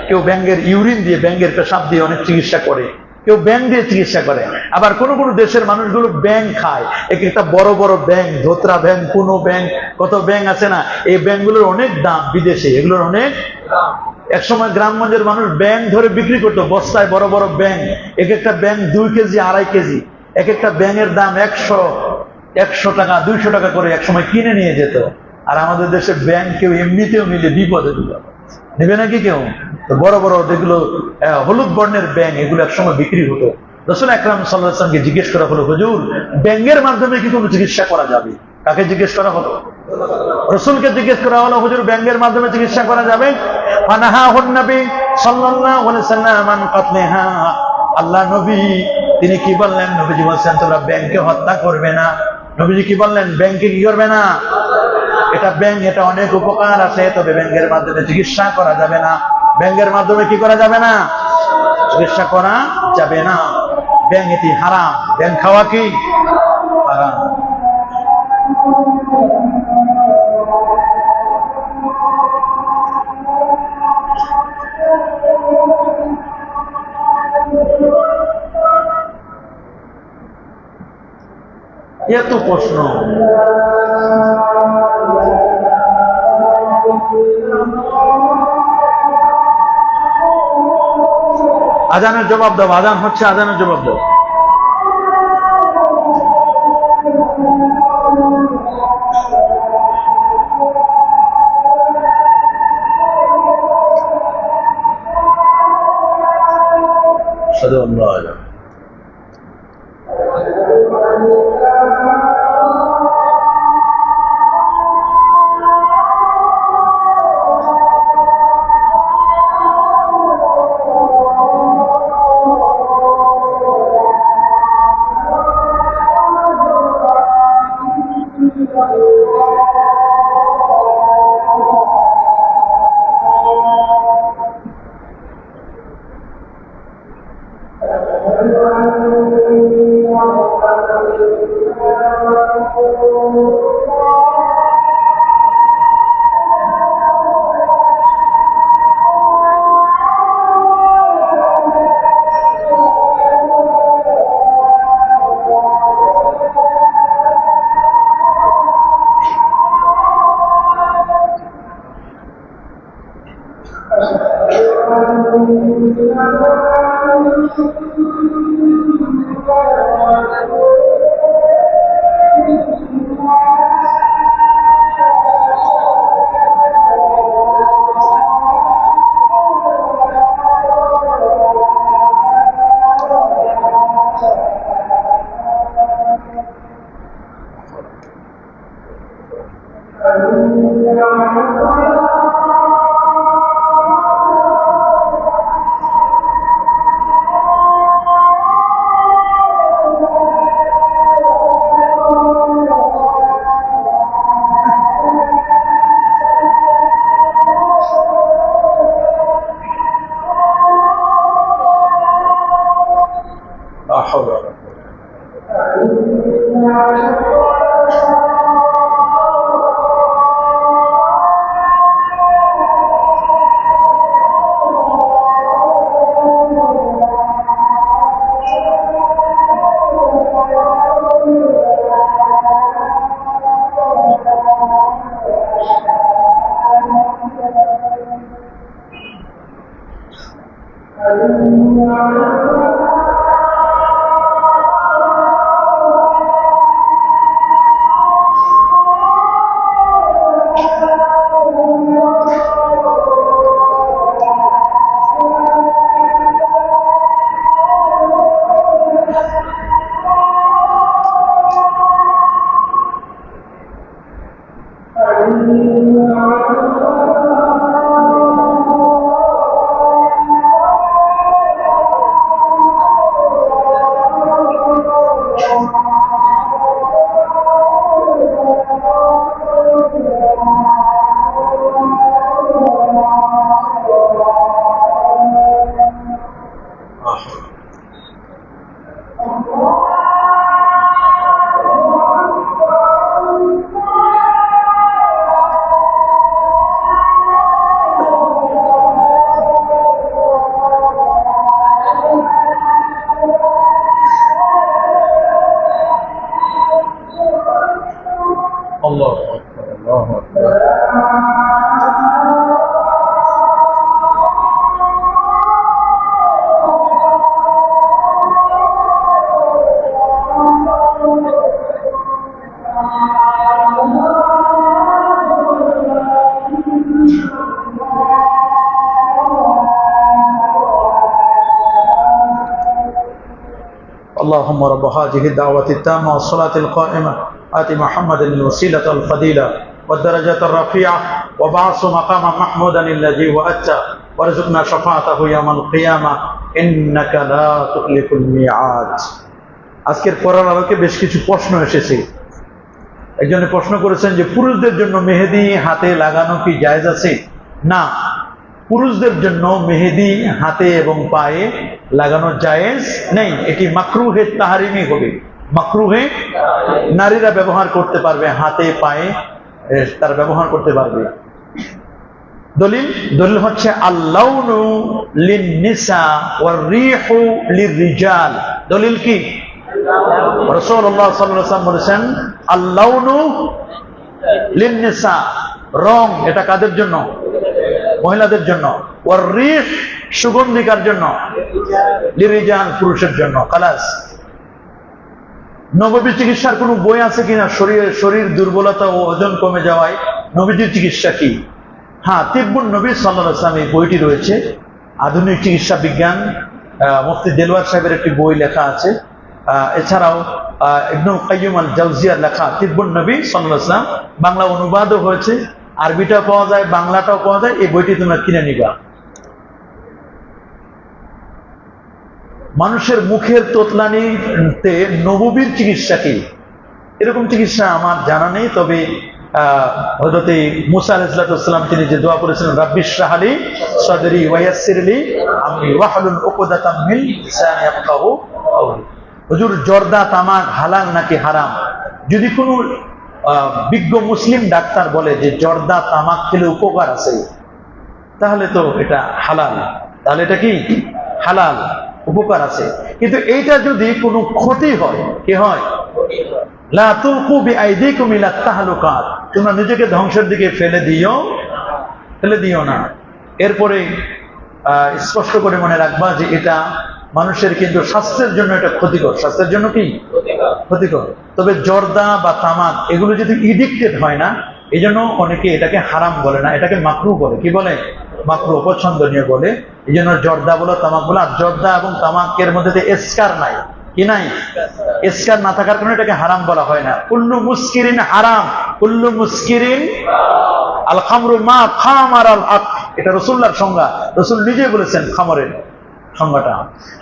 কেউ ব্যাঙের ইউরিন দিয়ে, ব্যাঙের পেশাব দিয়ে অনেক চিকিৎসা করে, কেউ ব্যাং দিয়ে চিকিৎসা করে। আবার কোন কোন দেশের মানুষগুলো ব্যাং খায়, একটা বড় বড় ব্যাং, ধোত্রা ব্যাং, কোনো ব্যাং, কত ব্যাং আছে না, এই ব্যাংগুলোর অনেক দাম বিদেশে, এগুলোর অনেক দাম। একসময় গ্রামগঞ্জের মানুষ ব্যাং ধরে বিক্রি করতো বস্তায়, বড় বড় ব্যাং, এক একটা ব্যাং 2 কেজি 2.5 কেজি, এক একটা ব্যাঙের দাম 100 টাকা 200 টাকা করে একসময় কিনে নিয়ে যেত। আর আমাদের দেশে ব্যাং কেউ এমনিতেও নিলে বিপদে নেবে নাকি কেউ? তো বড় বড় যেগুলো হলুদ বর্ণের ব্যাং, এগুলো একসময় বিক্রি হতো। রাসূল আকরাম সাল্লাল্লাহু আলাইহি ওয়াসাল্লামকে জিজ্ঞেস করা হলো, হুজুর ব্যাঙের মাধ্যমে কি কোনো চিকিৎসা করা যাবে? কাকে জিজ্ঞেস করা হলো? রাসূলকে জিজ্ঞেস করা হলো, হুজুর ব্যাঙের মাধ্যমে চিকিৎসা করা যাবে? ফানাহাহুন নবী সাল্লাল্লাহু আলাইহি ওয়াসাল্লাম আন কাতলিহা। আল্লাহ নবী তিনি কি বললেন? নবীজি বলছেন তোমরা ব্যাংকে হত্যা করবে না। নবীজি কি বললেন? ব্যাংকে কি করবে না। এটা ব্যাংক, এটা অনেক উপকার আছে, তবে ব্যাংকের মাধ্যমে চিকিৎসা করা যাবে না। ব্যাংকের মাধ্যমে কি করা যাবে না? চিকিৎসা করা যাবে না। ব্যাংক এটি হারাম। ব্যাংক খাওয়া কি হারাম। এত প্রশ্ন। আজানের জবাব দাও। আজান হচ্ছে, আজানের জবাব দাও। সাদু আল্লাহ। اللهم رب هذه الدعوة التامة والصلاة القائمة آت محمد الوسيلة الفضيلة والدرجة الرفيعة وبعث مقاما محمودا الذي وعدته وارزقنا شفاعته يوم القيامة إنك لا تخلف الميعاد। আজকের পড়ার আলোকে বেশ কিছু প্রশ্ন এসেছে। একজনে প্রশ্ন করেছেন যে পুরুষদের জন্য মেহেদি হাতে লাগানো কি জায়েজ আছে? না, পুরুষদের জন্য মেহেদি হাতে এবং পায়ে লাগানো জায়েজ নেই। এটি মাকরুহে তাহরিমি হবে। মাকরুহে নারীরা ব্যবহার করতে পারবে, হাতে পায়ে তারা ব্যবহার করতে পারবে। দলিল হচ্ছে আল্লাউনু লিন-নিসা ওয়ার রিহু লির-রিজাল। দলিল কি? রাসূলুল্লাহ সাল্লাল্লাহু আলাইহি ওয়াসাল্লাম বলেছেন আল্লাউনু লিন-নিসা, রং এটা কাদের জন্য? মহিলাদের জন্য। ওয়ার রিহ সুগন্ধিকার জন্য, লির-রিজাল পুরুষের জন্য। খালাস। নববী চিকিৎসার কোনো বই আছে কিনা? শরীর দুর্বলতা ও ওজন কমে যাওয়ায় নবীজির চিকিৎসা কি? হ্যাঁ, তিব্বুন নবী সাল্লাল্লাহু আলাইহি ওয়াসাল্লাম এই বইটি রয়েছে। আধুনিক চিকিৎসা বিজ্ঞান, মুফতি দেলওয়ার সাহেবের একটি বই লেখা আছে। এছাড়াও ইবনুল কাইয়্যিম আল জাওজিয়ার লেখা তিব্বুন নবী সাল্লাল্লাহু আলাইহি ওয়াসাল্লাম বাংলা অনুবাদও হয়েছে, আরবিটাও পাওয়া যায়, বাংলাটাও পাওয়া যায়। এই বইটি তোমরা কিনে নিবা। মানুষের মুখের তোতলানিতে নববীর চিকিৎসা কি? এরকম চিকিৎসা আমার জানা নেই। তবে হযরতে মুসা আলাইহিস সালাম তিনি যে দোয়া করেছিলেন, রাব্বিশ রাহলি সাদরি ওয়া ইয়াসসির লি আমরি ওয়াহলুল উকদাতাম মিন লিসানি ইয়াফকাহু কাওলি। হুজুর, জর্দা তামাক হালাল নাকি হারাম? যদি কোনো বিজ্ঞ মুসলিম ডাক্তার বলে যে জর্দা তামাক খেলে উপকার আছে, তাহলে তো এটা হালাল। তাহলে এটা কি? হালাল, উপকার আছে। কিন্তু এইটা যদি কোনো ক্ষতি হয়, কি হয়? লা তুলকু বিআইদিকুম ইলা তাহলুকাত, তোমরা নিজেকে ধ্বংসের দিকে ফেলে দিও না। এরপরে স্পষ্ট করে মনে রাখবা যে এটা মানুষের কিন্তু স্বাস্থ্যের জন্য এটা ক্ষতিকর। স্বাস্থ্যের জন্য কি ক্ষতিকর? তবে জর্দা বা তামাক এগুলো যদি এডিক্টেড হয় না, এই জন্য অনেকে এটাকে হারাম বলে না, এটাকে মাকরুহ বলে। কি বলে? মাকরুহ, অপছন্দনীয় বলে। এই জন্য জর্দা বলো, তামাক বলো। আর জর্দা এবং তামাকের মধ্যে এসকার নাই, কি নাই? এসকার না থাকার কারণে এটাকে হারাম বলা হয় না। কুল্লু মুস্কিরিন হারাম, কুল্লু মুস্কিরিন আল খামরু মা খামার আল আক, এটা রাসূলুল্লাহর সংজ্ঞা। রাসূল নিজে বলেছেন খামরের সংজ্ঞাটা।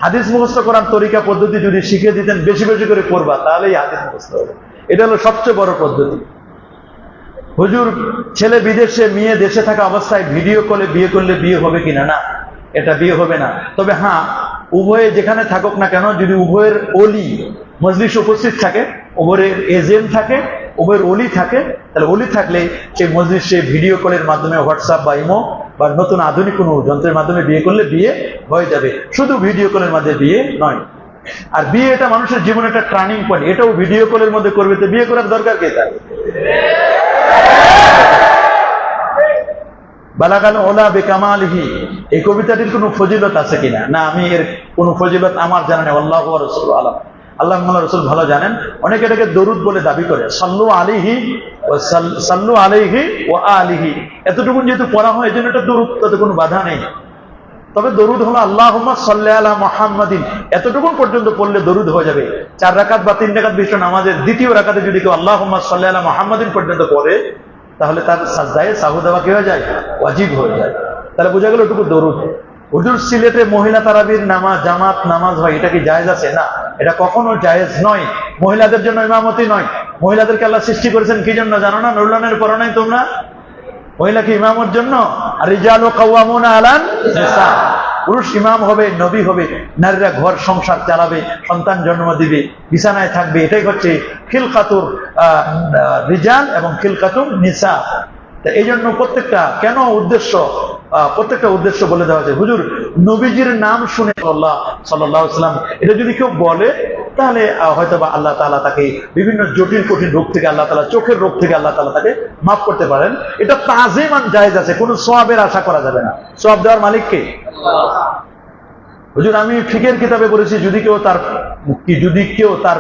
হাদিস মুখস্থ করার তরিকা পদ্ধতি যদি শিখিয়ে দিতেন বেশি বেশি করে পড়বা, তাহলেই হাদিস মুখস্থ হবে। এটা হলো সবচেয়ে বড় পদ্ধতি। হুজুর, ছেলে বিদেশে, মেয়ে দেশে থাকা অবস্থায় ভিডিও কলে বিয়ে করলে বিয়ে হবে কিনা? না, এটা বিয়ে হবে না। তবে হ্যাঁ, উভয়ে যেখানে থাকুক না কেন, যদি উভয়ের ওলি মজলিস উপস্থিত থাকে, উভয়ের এজেন্ট থাকে, উভয়ের ওলি থাকে, তাহলে ওলি থাকলে সেই মজলিসে ভিডিও কলের মাধ্যমে, হোয়াটসঅ্যাপ বা ইমো বা নতুন আধুনিক কোনো যন্ত্রের মাধ্যমে বিয়ে করলে বিয়ে হয়ে যাবে। শুধু ভিডিও কলের মাধ্যমে বিয়ে নয়। আর বিয়ে এটা মানুষের জীবনে একটা টার্নিং পয়েন্ট, এটাও ভিডিও কলের মধ্যে করবে, তো বিয়ে করার দরকার কে? তার বালাগাল ওলা বেকামালিহি, এই কবিতাটির কোনো ফজিলত আছে কিনা? না, আমি এর কোনো ফজিলত আমার জানা নেই। আল্লাহু ওয়া রাসূলুহু আলাম, আল্লাহ রাসূল ভালো জানেন। অনেকে এটাকে দরুদ বলে দাবি করে, সাল্লু আলাইহি ওয়া আলিহি, এতটুকু যেহেতু পড়া হয় এজন্য এটা দরুদ, তাতে কোনো বাধা নেই। তবে দরুদ হলো আল্লাহুম্মা সাল্লি আলা মুহাম্মাদিন, এতটুকু পর্যন্ত পড়লে দরুদ হয়ে যাবে। 4 রাকাত বা 3 রাকাত বিশিষ্ট নামাজের দ্বিতীয় রাকাতে যদি কেউ আল্লাহুম্মা সাল্লি আলা মুহাম্মাদিন পর্যন্ত পড়ে, তাহলে তার সাজদায়ে সাহু দেওয়া কি হয়ে যায়? ওয়াজিব হয়ে যায়। তাহলে বোঝা গেল এটুকু দরুদ। হুজুর, সিলেটে মহিলা তারাবির নামাজ, জামাত নামাজ হয়, এটা কি জায়েজ আছে? না, এটা কখনো জায়েজ নয়। মহিলাদের জন্য ইমামতি নয়। মহিলাদেরকে আল্লাহ সৃষ্টি করেছেন কি জন্য জানো না? নুরুল্লানের পড়ো নাই তোমরা? মহিলাকে ইমামের জন্য। আর রিজালু কাওয়ামুনা আলান নিসা, পুরুষ ইমাম হবে, নবী হবে, নারীরা ঘর সংসার চালাবে, সন্তান জন্ম দিবে, বিছানায় থাকবে। এটাই হচ্ছে খিলকাতুর রিজাল এবং খিলকাতুর নিসা। এই জন্য প্রত্যেকটা উদ্দেশ্য বলে দেওয়া হয়েছে। হুজুর, নবীজির নাম শুনে সাল্লাল্লাহু আলাইহি ওয়াসাল্লাম, এটা যদি কেউ বলে, তাহলে হয়তো বা আল্লাহ তাআলা তাকে বিভিন্ন জটিল কঠিন রোগ থেকে, আল্লাহ তাআলা চোখের রোগ থেকে আল্লাহ তাআলা তাকে মাফ করতে পারেন। এটা তাজিমান জায়েজ আছে, কোনো সওয়াবের আশা করা যাবে না। সওয়াব দেওয়ার মালিক কে? হুজুর, আমি ফিকের কিতাবে পড়েছি, যদি কেউ তার